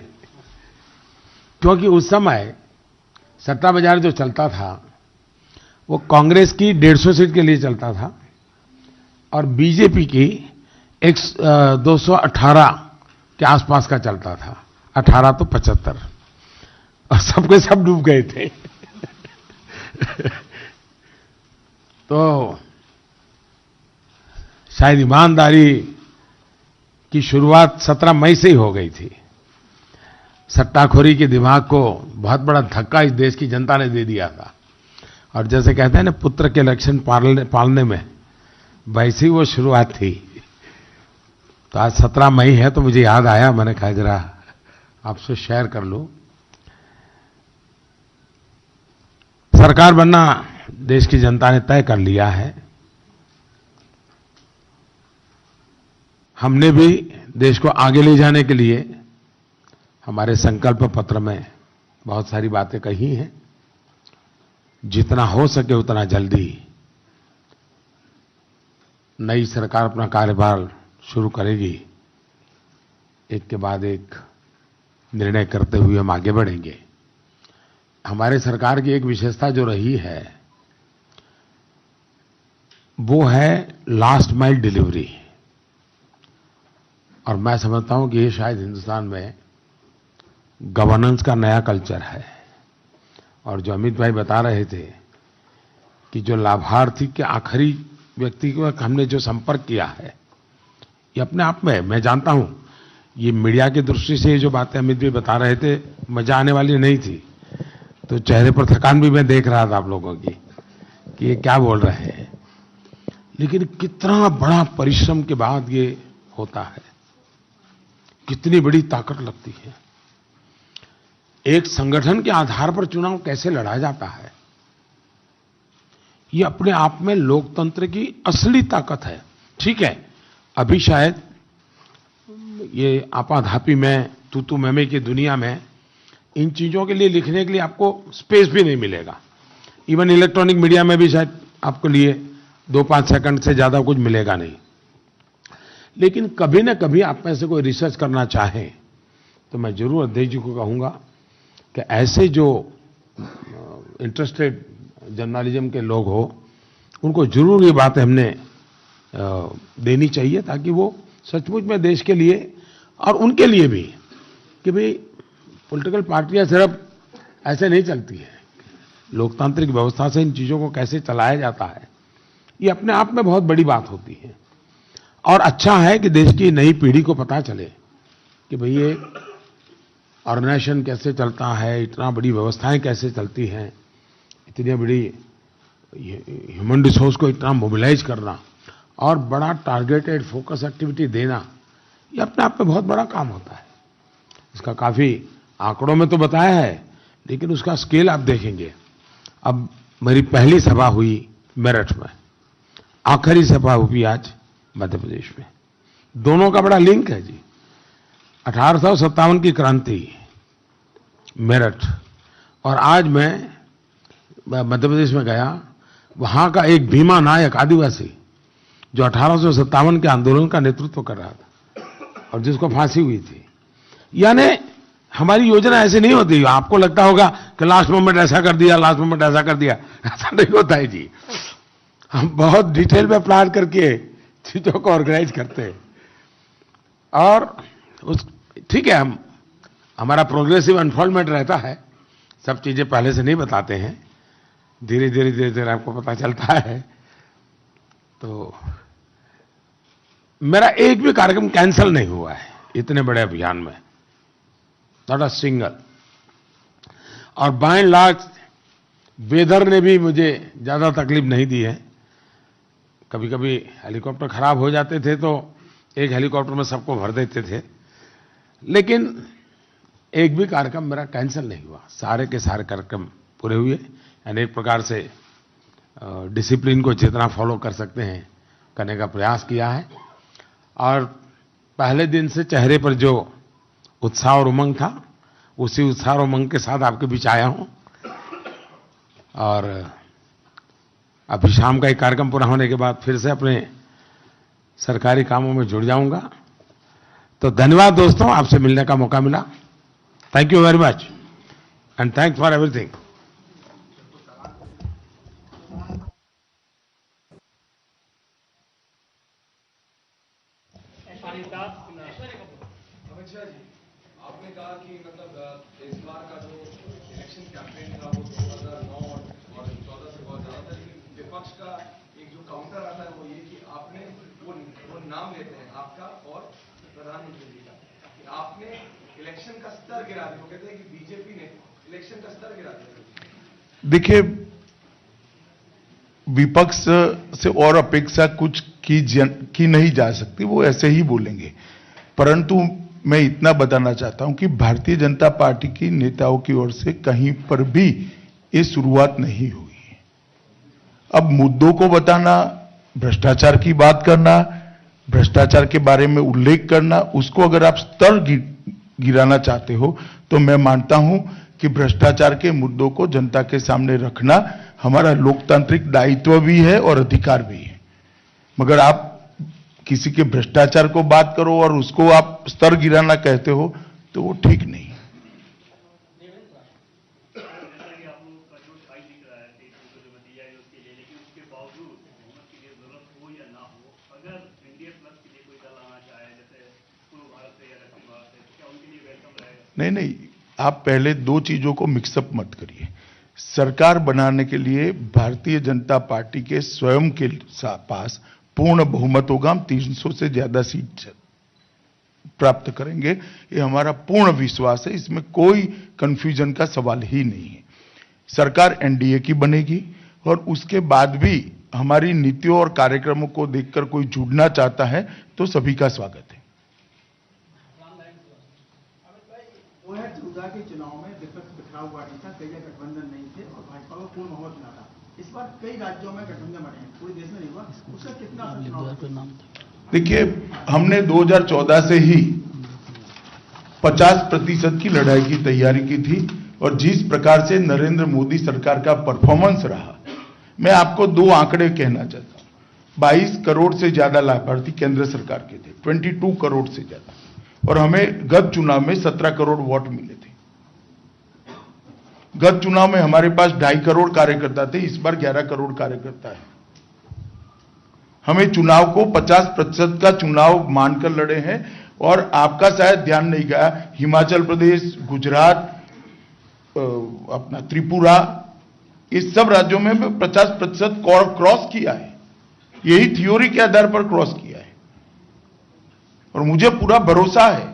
क्योंकि उस समय सट्टा बाजार जो चलता था वो कांग्रेस की 150 सीट के लिए चलता था और बीजेपी की 218 के आसपास का चलता था। 18 तो 75, और सबके सब डूब गए थे। तो शायद ईमानदारी की शुरुआत 17 मई से ही हो गई थी। सट्टाखोरी के दिमाग को बहुत बड़ा धक्का इस देश की जनता ने दे दिया था। और जैसे कहते हैं ना, पुत्र के लक्षण पालने में, वैसी वो शुरुआत थी। तो आज 17 मई है तो मुझे याद आया, मैंने कहा जरा आपसे शेयर कर लूं। सरकार बनना देश की जनता ने तय कर लिया है। हमने भी देश को आगे ले जाने के लिए हमारे संकल्प पत्र में बहुत सारी बातें कही हैं। जितना हो सके उतना जल्दी नई सरकार अपना कार्यभार शुरू करेगी। एक के बाद एक निर्णय करते हुए हम आगे बढ़ेंगे। हमारे सरकार की एक विशेषता जो रही है वो है लास्ट माइल डिलीवरी। और मैं समझता हूं कि ये शायद हिंदुस्तान में गवर्नेंस का नया कल्चर है। और जो अमित भाई बता रहे थे कि जो लाभार्थी के आखिरी व्यक्ति को हमने जो संपर्क किया है, ये अपने आप में, मैं जानता हूं ये मीडिया की दृष्टि से जो बातें अमित भाई बता रहे थे मजा आने वाली नहीं थी। तो चेहरे पर थकान भी मैं देख रहा था आप लोगों की कि ये क्या बोल रहे हैं, लेकिन कितना बड़ा परिश्रम के बाद ये होता है, कितनी बड़ी ताकत लगती है। एक संगठन के आधार पर चुनाव कैसे लड़ा जाता है, ये अपने आप में लोकतंत्र की असली ताकत है। ठीक है, अभी शायद ये आपाधापी में, तू मैमे की दुनिया में इन चीजों के लिए लिखने के लिए आपको स्पेस भी नहीं मिलेगा। इवन इलेक्ट्रॉनिक मीडिया में भी शायद आपके लिए 2-5 सेकंड से ज्यादा कुछ मिलेगा नहीं। लेकिन कभी न कभी आप में से कोई रिसर्च करना चाहे तो मैं जरूर अध्यक्ष जी को कहूंगा कि ऐसे जो इंटरेस्टेड जर्नलिज्म के लोग हो उनको जरूर ये बातें हमने देनी चाहिए, ताकि वो सचमुच में देश के लिए और उनके लिए भी कि भाई पॉलिटिकल पार्टियां सिर्फ ऐसे नहीं चलती है, लोकतांत्रिक व्यवस्था से इन चीजों को कैसे चलाया जाता है, ये अपने आप में बहुत बड़ी बात होती है। और अच्छा है कि देश की नई पीढ़ी को पता चले कि भाई ये ऑर्गेनाइजेशन कैसे चलता है, इतना बड़ी व्यवस्थाएं कैसे चलती हैं, इतनी बड़ी ह्यूमन रिसोर्स को इतना मोबिलाइज करना और बड़ा टारगेटेड फोकस एक्टिविटी देना, ये अपने आप में बहुत बड़ा काम होता है। इसका काफी आंकड़ों में तो बताया है, लेकिन उसका स्केल आप देखेंगे। अब मेरी पहली सभा हुई मेरठ में, आखिरी सभा हुई आज मध्य प्रदेश में। दोनों का बड़ा लिंक है जी। 1857 की क्रांति मेरठ, और आज मैं मध्य प्रदेश में गया, वहां का एक भीमा नायक आदिवासी जो 1857 के आंदोलन का नेतृत्व कर रहा था और जिसको फांसी हुई थी। यानी हमारी योजना ऐसे नहीं होती। आपको लगता होगा कि लास्ट मोमेंट ऐसा कर दिया, लास्ट मोमेंट ऐसा कर दिया, ऐसा नहीं होता है जी। हम बहुत डिटेल में प्लान करके चीजों को ऑर्गेनाइज करते हैं। और ठीक है, हमारा प्रोग्रेसिव अनफोल्डमेंट रहता है, सब चीजें पहले से नहीं बताते हैं, धीरे धीरे आपको पता चलता है। तो मेरा एक भी कार्यक्रम कैंसिल नहीं हुआ है इतने बड़े अभियान में, नॉट अ सिंगल। और बाय एंड लार्ज वेदर ने भी मुझे ज्यादा तकलीफ नहीं दी है। कभी कभी हेलीकॉप्टर खराब हो जाते थे तो एक हेलीकॉप्टर में सबको भर देते थे, लेकिन एक भी कार्यक्रम मेरा कैंसिल नहीं हुआ। सारे के सारे कार्यक्रम पूरे हुए। यानी एक प्रकार से डिसिप्लिन को जितना फॉलो कर सकते हैं करने का प्रयास किया है। और पहले दिन से चेहरे पर जो उत्साह और उमंग था, उसी उत्साह और उमंग के साथ आपके बीच आया हूं। और अभी शाम का एक कार्यक्रम पूरा होने के बाद फिर से अपने सरकारी कामों में जुड़ जाऊंगा। तो धन्यवाद दोस्तों, आपसे मिलने का मौका मिला। Thank you very much and thanks for everything. Amit Shah ji, आपने कहा कि मतलब इस बार का जो इलेक्शन कैंपेन था वो 2009 और 2014 से बहुत ज्यादा था, लेकिन विपक्ष का एक जो काउंटर आता है वो ये कि आपने वो नाम लेते हैं आपका और प्रधानमंत्री जी का कि आपने इलेक्शन का स्तर गिरा दिया। वो कहते हैं कि बीजेपी ने इलेक्शन का स्तर गिरा दिया। देखिए, विपक्ष से और अपेक्षा कुछ की नहीं जा सकती, वो ऐसे ही बोलेंगे। परंतु मैं इतना बताना चाहता हूं कि भारतीय जनता पार्टी की नेताओं की ओर से कहीं पर भी ये शुरुआत नहीं हुई। अब मुद्दों को बताना, भ्रष्टाचार की बात करना, भ्रष्टाचार के बारे में उल्लेख करना, उसको अगर आप स्तर गिराना चाहते हो तो मैं मानता हूं कि भ्रष्टाचार के मुद्दों को जनता के सामने रखना हमारा लोकतांत्रिक दायित्व भी है और अधिकार भी है। मगर आप किसी के भ्रष्टाचार को बात करो और उसको आप स्तर गिराना कहते हो तो वो ठीक नहीं। नहीं, आप पहले दो चीजों को मिक्सअप मत करिए। सरकार बनाने के लिए भारतीय जनता पार्टी के स्वयं के पास पूर्ण बहुमत होगा। हम 300 से ज्यादा सीट प्राप्त करेंगे, ये हमारा पूर्ण विश्वास है, इसमें कोई कंफ्यूजन का सवाल ही नहीं है। सरकार एनडीए की बनेगी और उसके बाद भी हमारी नीतियों और कार्यक्रमों को देखकर कोई जुड़ना चाहता है तो सभी का स्वागत है। के चुनाव में विपक्ष बिखरा हुआ नहीं था, कई गठबंधन नहीं थे और भाजपा को पूर्ण बहुमत मिला था। इस बार कई राज्यों में गठबंधन बने हैं, पूरे देश में नहीं हुआ, उसका कितना असर? देखिए, हमने 2014 से ही 50% की लड़ाई की तैयारी की थी और जिस प्रकार से नरेंद्र मोदी सरकार का परफॉर्मेंस रहा, मैं आपको दो आंकड़े कहना चाहता हूं। 22 करोड़ से ज्यादा लाभार्थी केंद्र सरकार के थे, 22 करोड़ से ज्यादा, और हमें गत चुनाव में 17 करोड़ वोट मिले थे। गत चुनाव में हमारे पास 2.5 करोड़ कार्यकर्ता थे, इस बार 11 करोड़ कार्यकर्ता है। हमें चुनाव को 50% का चुनाव मानकर लड़े हैं और आपका शायद ध्यान नहीं गया, हिमाचल प्रदेश, गुजरात, अपना त्रिपुरा, इस सब राज्यों में 50% क्रॉस किया है। यही थ्योरी के आधार पर क्रॉस किया है और मुझे पूरा भरोसा है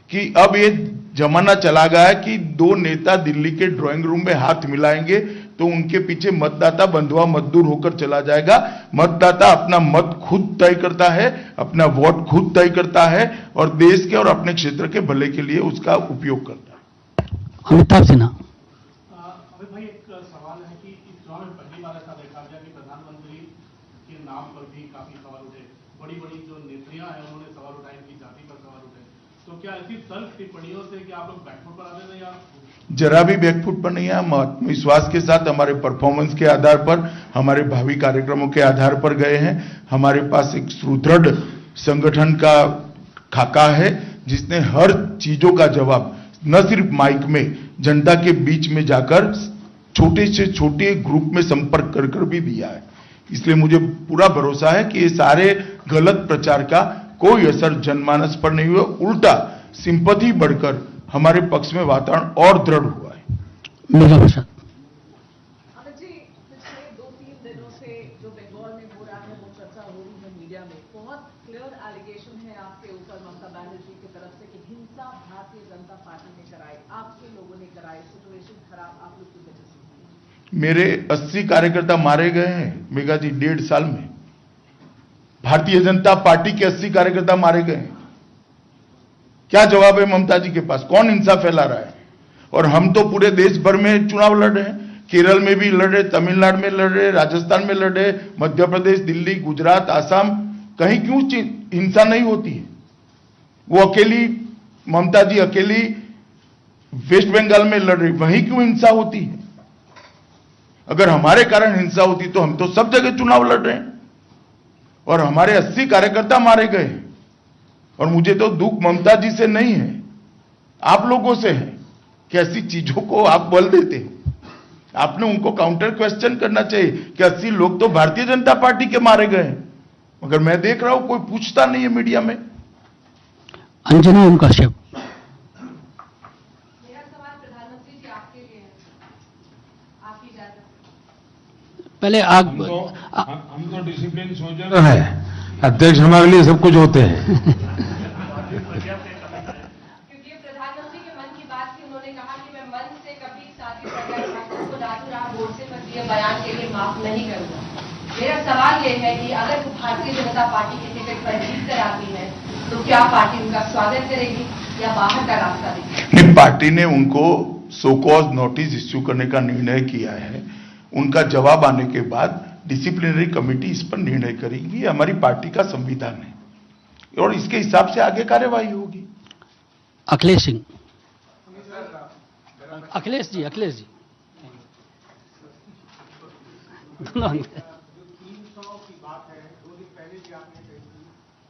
कि अब ये जमाना चला गया है कि दो नेता दिल्ली के ड्राइंग रूम में हाथ मिलाएंगे तो उनके पीछे मतदाता बंधुआ मजदूर होकर चला जाएगा। मतदाता अपना मत खुद तय करता है, अपना वोट खुद तय करता है और देश के और अपने क्षेत्र के भले के लिए उसका उपयोग करता है। अमिताभ सिन्हा। अमित भाई, एक सवाल है कि इस चुनाव में पहली बार ऐसा देखा गया कि प्रधानमंत्री के नाम पर भी काफी सवाल उठे, बड़ी बड़ी जो नेत्रियां हैं उन्होंने सवाल उठाए, उनकी जाति पर सवाल उठे, तो क्या ऐसी तल्ख टिप्पणियों से कि आप लोग बैकफुट पर आ रहे थे या? जरा भी बैकफुट पर नहीं है। हम आत्मविश्वास के साथ हमारे परफॉर्मेंस के आधार पर, हमारे भावी कार्यक्रमों के आधार पर गए हैं। हमारे पास एक सुदृढ़ संगठन का खाका है जिसने हर चीजों का जवाब न सिर्फ माइक में, जनता के बीच में जाकर छोटे से छोटे ग्रुप में संपर्क कर कर भी दिया है। इसलिए मुझे पूरा भरोसा है कि ये सारे गलत प्रचार का कोई असर जनमानस पर नहीं हुआ, उल्टा सिंपैथी बढ़कर हमारे पक्ष में वातावरण और दृढ़ हुआ है। मेघा प्रसाद। अमित जी, पिछले 2-3 दिनों से जो बंगाल में हो रहा है वो चर्चा हो रही है मीडिया में, बहुत क्लियर एलिगेशन है आपके ऊपर ममता बनर्जी की तरफ से कि हिंसा भारतीय जनता पार्टी ने कराई, आपके लोगों ने कराई, सिचुएशन खराब आप लोग की वजह से। मेरे 80 कार्यकर्ता मारे गए हैं मेघा जी 1.5 साल में। भारतीय जनता पार्टी के 80 कार्यकर्ता मारे गए हैं। क्या जवाब है ममता जी के पास? कौन हिंसा फैला रहा है? और हम तो पूरे देश भर में चुनाव लड़ रहे हैं, केरल में भी लड़ रहे, तमिलनाडु में लड़ रहे, राजस्थान में लड़ रहे, मध्य प्रदेश, दिल्ली, गुजरात, आसाम, कहीं क्यों हिंसा नहीं होती है? वो अकेली ममता जी अकेली वेस्ट बंगाल में लड़ रही, वहीं क्यों हिंसा होती है? अगर हमारे कारण हिंसा होती तो हम तो सब जगह चुनाव लड़ रहे हैं और हमारे 80 कार्यकर्ता मारे गए। और मुझे तो दुख ममता जी से नहीं है, आप लोगों से है कि ऐसी चीजों को आप बोल देते हैं। आपने उनको काउंटर क्वेश्चन करना चाहिए कि 80 लोग तो भारतीय जनता पार्टी के मारे गए हैं, मगर मैं देख रहा हूं कोई पूछता नहीं है मीडिया में। अंजना ओम कश्यप। मेरा सवाल प्रधानमंत्री जी आपके लिए है, आपकी इजाजत। पहले हम तो डिसिप्लिन सोच रहे हैं, अध्यक्ष हमारे लिए सब कुछ होते हैं। क्योंकि प्रधानमंत्री के मन की बात थी, उन्होंने कहा कि मैं मन से कभी साथी सरकार ठाकुर को रातों रात वोट से पर दिए बयान के लिए माफ नहीं करूंगा। मेरा सवाल यह है कि अगर भारतीय जनता पार्टी की टिकट पर जीत कर आती है तो क्या पार्टी उनका स्वागत करेगी या बाहर का रास्ता देगी? नहीं, पार्टी ने उनको सो कॉज नोटिस इश्यू करने का निर्णय किया है। उनका जवाब आने के बाद डिसिप्लिनरी कमेटी इस पर निर्णय करेगी। ये हमारी पार्टी का संविधान है और इसके हिसाब से आगे कार्यवाही होगी। अखिलेश सिंह। अखिलेश जी दोनों। 300 की बात है, 2 दिन पहले भी आपने कही थी,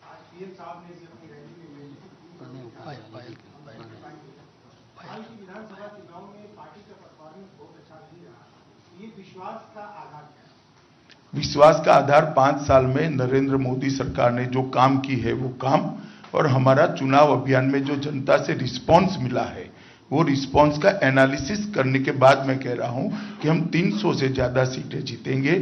आज पीएम साहब ने भी अपनी रैली में ले ली। हाल की विधानसभा चुनाव में पार्टी का परफॉर्मेंस बहुत अच्छा नहीं रहा, ये विश्वास का आधार क्या है? विश्वास का आधार 5 साल में नरेंद्र मोदी सरकार ने जो काम की है वो काम, और हमारा चुनाव अभियान में जो जनता से रिस्पांस मिला है वो रिस्पांस का एनालिसिस करने के बाद मैं कह रहा हूं कि हम 300 से ज्यादा सीटें जीतेंगे।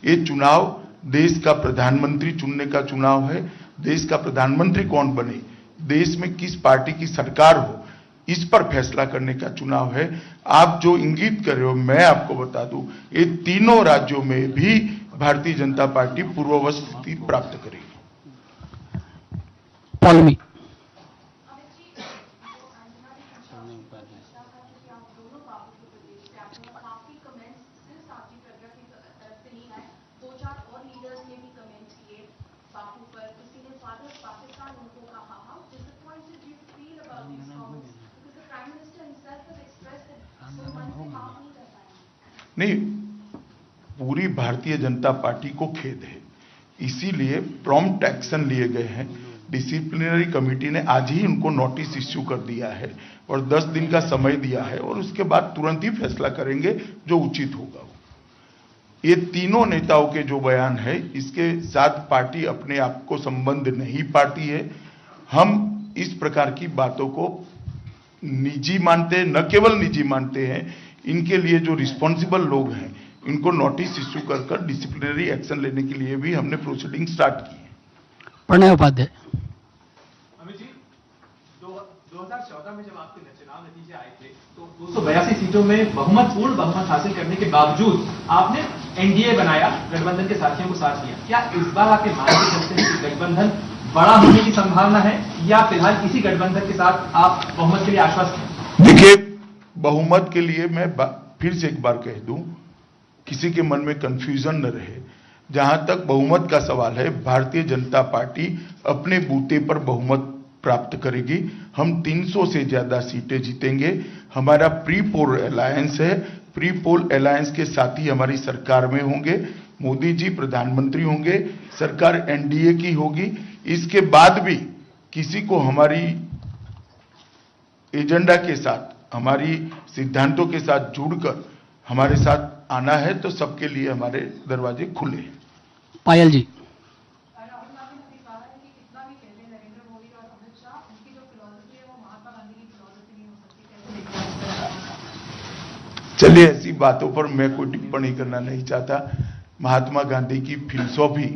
ये चुनाव देश का प्रधानमंत्री चुनने का चुनाव है। देश का प्रधानमंत्री कौन बने, देश में किस पार्टी की सरकार हो, इस पर फैसला करने का चुनाव है। आप जो इंगित कर रहे हो, मैं आपको बता दूं, ये तीनों राज्यों में भी भारतीय जनता पार्टी पूर्ववत स्थिति प्राप्त करेगी। पॉलमी। नहीं, पूरी भारतीय जनता पार्टी को खेद है, इसीलिए प्रॉम्प्ट एक्शन लिए गए हैं। डिसिप्लिनरी कमेटी ने आज ही उनको नोटिस इश्यू कर दिया है और 10 दिन का समय दिया है और उसके बाद तुरंत ही फैसला करेंगे जो उचित होगा। ये तीनों नेताओं के जो बयान है, इसके साथ पार्टी अपने आप को संबंध नहीं पाती है। हम इस प्रकार की बातों को निजी मानते हैं, न केवल निजी मानते हैं, इनके लिए जो रिस्पॉन्सिबल लोग हैं इनको नोटिस इश्यू कर डिसिप्लिनरी एक्शन लेने के लिए भी हमने प्रोसीडिंग स्टार्ट की है। प्रणय उपाध्याय। अमित जी, 2014 में जब आपके चुनाव नतीजे आए थे तो 282 सीटों में पूर्ण बहुमत हासिल करने के बावजूद आपने एनडीए बनाया, गठबंधन के साथियों को साथ लिया। क्या इस बार आपके मान के चलते हैं कि गठबंधन बड़ा होने की संभावना है या फिलहाल इसी गठबंधन के साथ आप बहुमत के लिए आश्वस्त हैं? देखिए, बहुमत के लिए मैं फिर से एक बार कह दूं, किसी के मन में कंफ्यूजन न रहे। जहां तक बहुमत का सवाल है, भारतीय जनता पार्टी अपने बूते पर बहुमत प्राप्त करेगी। हम 300 से ज्यादा सीटें जीतेंगे। हमारा प्री पोल अलायंस है, प्री पोल अलायंस के साथी हमारी सरकार में होंगे, मोदी जी प्रधानमंत्री होंगे, सरकार एनडीए की होगी। इसके बाद भी किसी को हमारी एजेंडा के साथ, हमारी सिद्धांतों के साथ जुड़कर हमारे साथ आना है तो सबके लिए हमारे दरवाजे खुले हैं। पायल जी। राहुल गांधी ने कहा है कि कितना भी कहते हैं नरेंद्र मोदी और अमित शाह, उनकी जो फिलॉसफी है वो महात्मा गांधी की फिलॉसफी नहीं हो सकती। कैसे देखते हैं? चलिए, ऐसी बातों पर मैं कोई टिप्पणी करना नहीं चाहता। महात्मा गांधी की फिलॉसफी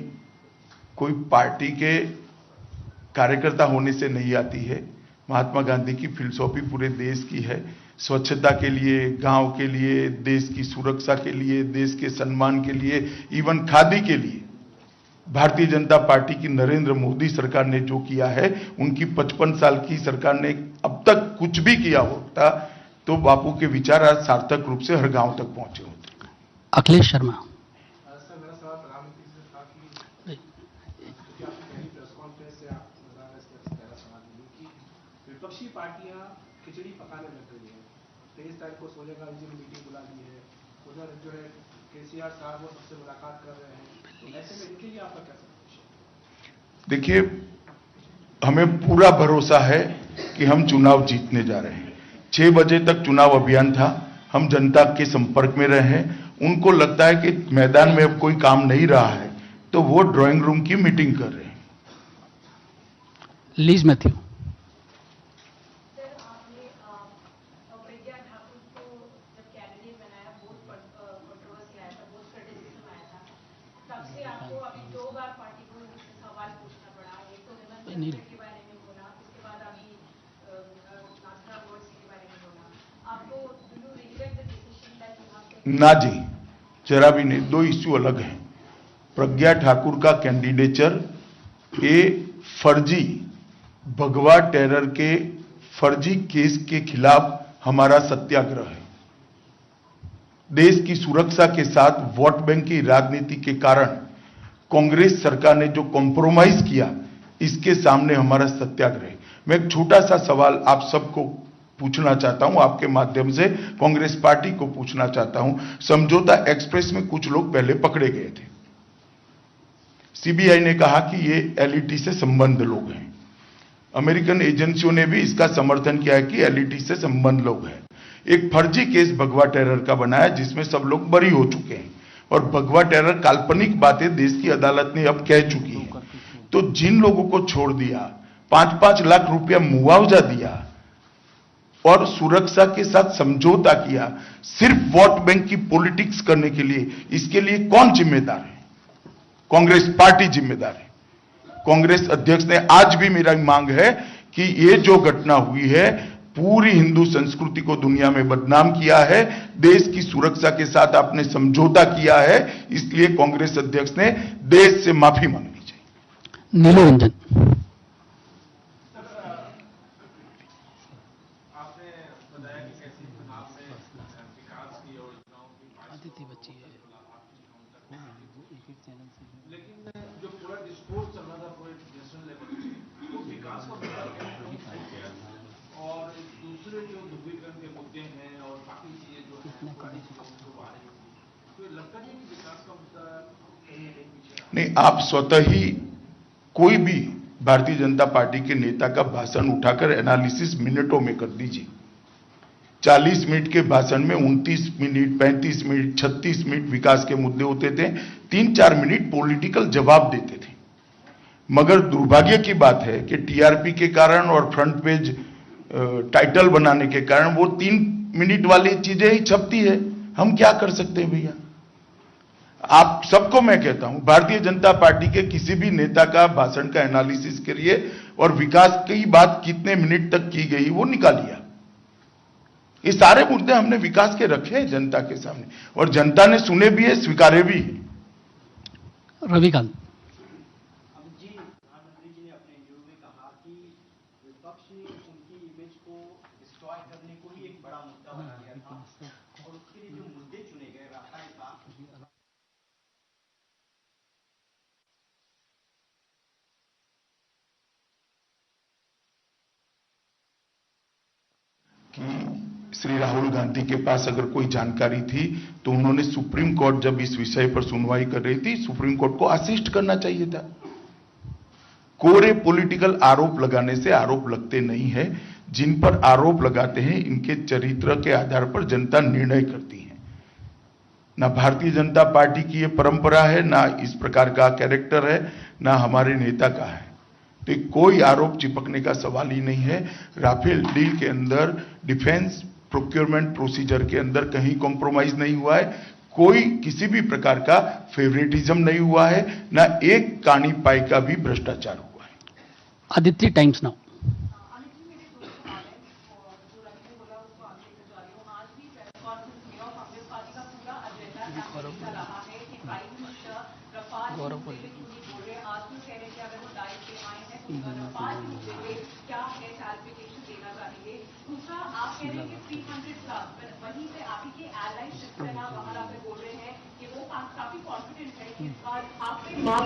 कोई पार्टी के कार्यकर्ता होने से नहीं आती है। महात्मा गांधी की फिलॉसफी पूरे देश की है, स्वच्छता के लिए, गांव के लिए, देश की सुरक्षा के लिए, देश के सम्मान के लिए, इवन खादी के लिए। भारतीय जनता पार्टी की नरेंद्र मोदी सरकार ने जो किया है, उनकी 55 साल की सरकार ने अब तक कुछ भी किया होता तो बापू के विचार आज सार्थक रूप से हर गांव तक पहुंचे होते। अखिलेश शर्मा। सर, मेरा सवाल प्रधानमंत्री से था कि आपकी पहली प्रेस कॉन्फ्रेंस से आप पहला सवाल ये कि विपक्षी पार्टियां खिचड़ी पकाने लग गई है। 23 तारीख को सोनिया गांधी ने मीटिंग बुला ली है, उधर जो है केसीआर साहब वो सबसे मुलाकात कर रहे हैं, तो ऐसे में इनके लिए आपका क्या सजेशन? देखिए, हमें पूरा भरोसा है कि हम चुनाव जीतने जा रहे हैं। 6 बजे तक चुनाव अभियान था, हम जनता के संपर्क में रहे हैं। उनको लगता है कि मैदान में अब कोई काम नहीं रहा है तो वो ड्राइंग रूम की मीटिंग कर रहे हैं। Lease Matthew. सर, आपने प्रज्ञा ठाकुर को जब कैबिनेट बनाया, बहुत कंट्रोवर्सी आया था, बहुत क्रिटिसिज्म आया था। तब से आपको अभी 2 बार पार्टी को सवाल पूछा नील। के बारे में बोला, उसके बाद अभी नाथुराम गोडसे के बारे में बोला, आपको do you regret the decision that you have taken? ना जी, जरा भी नहीं। दो इश्यू अलग हैं। प्रज्ञा ठाकुर का कैंडिडेचर ये फर्जी भगवा टेरर के फर्जी केस के खिलाफ हमारा सत्याग्रह है। देश की सुरक्षा के साथ वोट बैंक की राजनीति के कारण कांग्रेस सरकार ने जो कॉम्प्रोमाइज किया, इसके सामने हमारा सत्याग्रह है। मैं एक छोटा सा सवाल आप सबको पूछना चाहता हूं, आपके माध्यम से कांग्रेस पार्टी को पूछना चाहता हूं। समझौता एक्सप्रेस में कुछ लोग पहले पकड़े गए थे। सीबीआई ने कहा कि ये एलईटी से संबंध लोग हैं। अमेरिकन एजेंसियों ने भी इसका समर्थन किया है कि एलईटी से संबंध लोग हैं। एक फर्जी केस भगवा टेरर का बनाया जिसमें सब लोग बरी हो चुके हैं, और भगवा टेरर काल्पनिक बातें देश की अदालत ने अब कह चुकी है। तो जिन लोगों को छोड़ दिया, 5-5 लाख रुपया मुआवजा दिया और सुरक्षा के साथ समझौता किया सिर्फ वोट बैंक की पॉलिटिक्स करने के लिए, इसके लिए कौन जिम्मेदार है? कांग्रेस पार्टी जिम्मेदार है। कांग्रेस अध्यक्ष ने आज भी मेरा मांग है कि ये जो घटना हुई है पूरी हिंदू संस्कृति को दुनिया में बदनाम किया है, देश की सुरक्षा के साथ आपने समझौता किया है, इसलिए कांग्रेस अध्यक्ष ने देश से माफी मांगनी चाहिए। नीलो रंजन। आपने बताया कि कैसी चुनाव में विकास की योजनाओं की आदित्य बच्ची है। लेकिन जो पूरा डिस्कोर्स चल रहा था पूरे नेशनल लेवल पे, तो विकास का मुद्दा क्या है? और दूसरे जो ध्रुवीकरण के मुद्दे हैं और बाकी चीजें जो हैं बड़ी चीजों को आ रही थी, तो लगता नहीं कि विकास का मुद्दा कहीं ना कहीं पीछे नहीं, आप स्वतः ही कोई भी भारतीय जनता पार्टी के नेता का भाषण उठाकर एनालिसिस मिनटों में कर दीजिए। 40 मिनट के भाषण में 29 मिनट, 35 मिनट, 36 मिनट विकास के मुद्दे होते थे, 3-4 मिनट पॉलिटिकल जवाब देते थे। मगर दुर्भाग्य की बात है कि टीआरपी के कारण और फ्रंट पेज टाइटल बनाने के कारण वो 3 मिनट वाली चीजें ही छपती है। हम क्या कर सकते हैं भैया? आप सबको मैं कहता हूं, भारतीय जनता पार्टी के किसी भी नेता का भाषण का एनालिसिस करिए और विकास की बात कितने मिनट तक की गई वो निकालिए। ये सारे मुद्दे हमने विकास के रखे हैं जनता के सामने, और जनता ने सुने भी है, स्वीकारे भी है। रविकांत। जी, प्रधानमंत्री जी ने अपने इंटरव्यू में कहा कि विपक्ष ने उनकी इमेज को डिस्ट्रॉय करने को ही एक बड़ा मुद्दा बना दिया था, और उसके लिए जो मुद्दे चुने गए राफेल का, कि श्री राहुल गांधी के पास अगर कोई जानकारी थी तो उन्होंने सुप्रीम कोर्ट जब इस विषय पर सुनवाई कर रही थी, सुप्रीम कोर्ट को असिस्ट करना चाहिए था। कोरे पॉलिटिकल आरोप लगाने से आरोप लगते नहीं है। जिन पर आरोप लगाते हैं इनके चरित्र के आधार पर जनता निर्णय करती है। ना भारतीय जनता पार्टी की ये परंपरा है, ना इस प्रकार का कैरेक्टर है, ना हमारे नेता का है। तो कोई आरोप चिपकने का सवाल ही नहीं है। राफेल डील के अंदर डिफेंस प्रोक्योरमेंट प्रोसीजर के अंदर कहीं कॉम्प्रोमाइज नहीं हुआ है, कोई किसी भी प्रकार का फेवरेटिज्म नहीं हुआ है, ना एक कानी पाई का भी भ्रष्टाचार हुआ है। Aditya times now.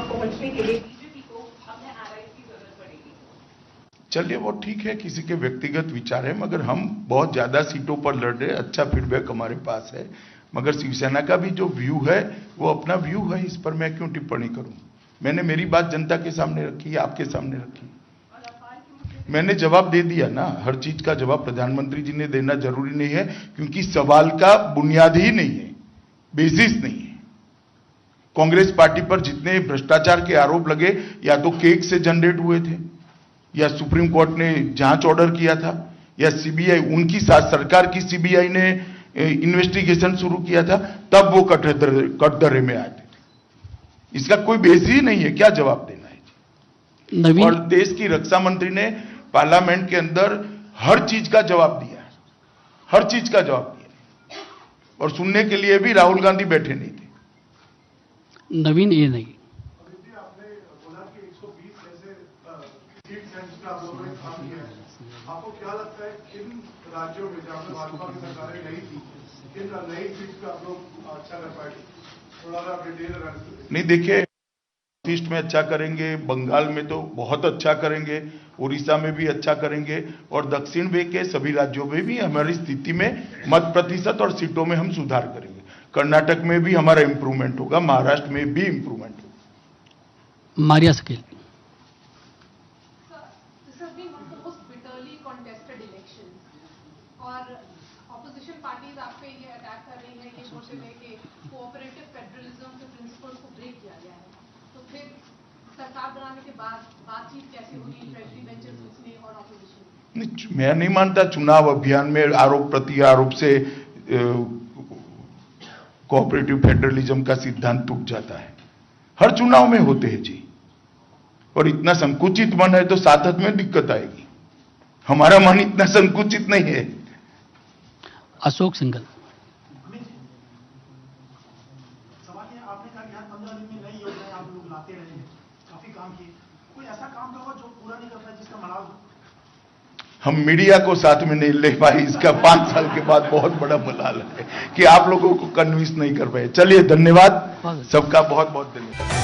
पहुंचने के लिए बीजेपी को अपने एलाइज की जरूरत पड़ेगी। चलिए वो ठीक है, किसी के व्यक्तिगत विचार है, मगर हम बहुत ज्यादा सीटों पर लड़ रहे हैं, अच्छा फीडबैक हमारे पास है। मगर शिवसेना का भी जो व्यू है वो अपना व्यू है, इस पर मैं क्यों टिप्पणी करूं? मैंने मेरी बात जनता के सामने रखी है, आपके सामने रखी है। मैंने जवाब दे दिया ना, हर चीज का जवाब प्रधानमंत्री जी ने देना जरूरी नहीं है, क्योंकि सवाल का बुनियाद ही नहीं है, बेसिस नहीं है। कांग्रेस पार्टी पर जितने भ्रष्टाचार के आरोप लगे या तो केक से जनरेट हुए थे, या सुप्रीम कोर्ट ने जांच ऑर्डर किया था, या सीबीआई, उनकी सरकार की सीबीआई ने इन्वेस्टिगेशन शुरू किया था, तब वो कटघरे में आए थे। इसका कोई बेस ही नहीं है, क्या जवाब देना है? नवीन और देश की रक्षा मंत्री ने पार्लियामेंट के अंदर हर चीज का जवाब दिया है, हर चीज का जवाब दिया, और सुनने के लिए भी राहुल गांधी बैठे नहीं थे। नवीन ये नहीं। आपने बोला कि 120 ऐसे सीट सेंस का आप लोगों ने काम किया है, आपको क्या लगता है किन राज्यों में जहां पे भाजपा की सरकारें नहीं थी, किन नई सीट पे आप लोग अच्छा कर पाएंगे? थोड़ा सा डिटेल नहीं, देखिए, ईस्ट में अच्छा करेंगे, बंगाल में तो बहुत अच्छा करेंगे, उड़ीसा में भी अच्छा करेंगे, और दक्षिण में के सभी राज्यों में भी हमारी स्थिति में मत प्रतिशत और सीटों में हम सुधार करेंगे। कर्नाटक में भी हमारा इंप्रूवमेंट होगा, महाराष्ट्र में भी इंप्रूवमेंट होगा। मारिया सकेल। This has been one of the most bitterly contested elections, और opposition parties आप पे ये अटैक कर रही है, ये बोलते हुए कि कोऑपरेटिव फेडरलिज्म के प्रिंसिपल्स को ब्रेक किया गया है। तो फिर सरकार बनाने के बाद बातचीत कैसे होगी ट्रेजरी बेंचेस में और ऑपोजिशन? मैं नहीं मानता चुनाव अभियान में आरोप प्रति आरोप से कोऑपरेटिव फेडरलिज्म का सिद्धांत टूट जाता है। हर चुनाव में होते हैं जी, और इतना संकुचित मन है तो साथ में दिक्कत आएगी। हमारा मन इतना संकुचित नहीं है। अशोक सिंघल। सवाल ये, आपने कहा कि हर 15 दिन में नई योजनाएं आप लोग लाते रहे, काफी काम किए, कोई ऐसा काम होगा जो पूरा नहीं कर पाए जिसका मलाल हो? हम मीडिया को साथ में नहीं ले पाए, इसका 5 साल के बाद बहुत बड़ा मलाल है कि आप लोगों को कन्विंस नहीं कर पाए। चलिए, धन्यवाद सबका, बहुत बहुत धन्यवाद।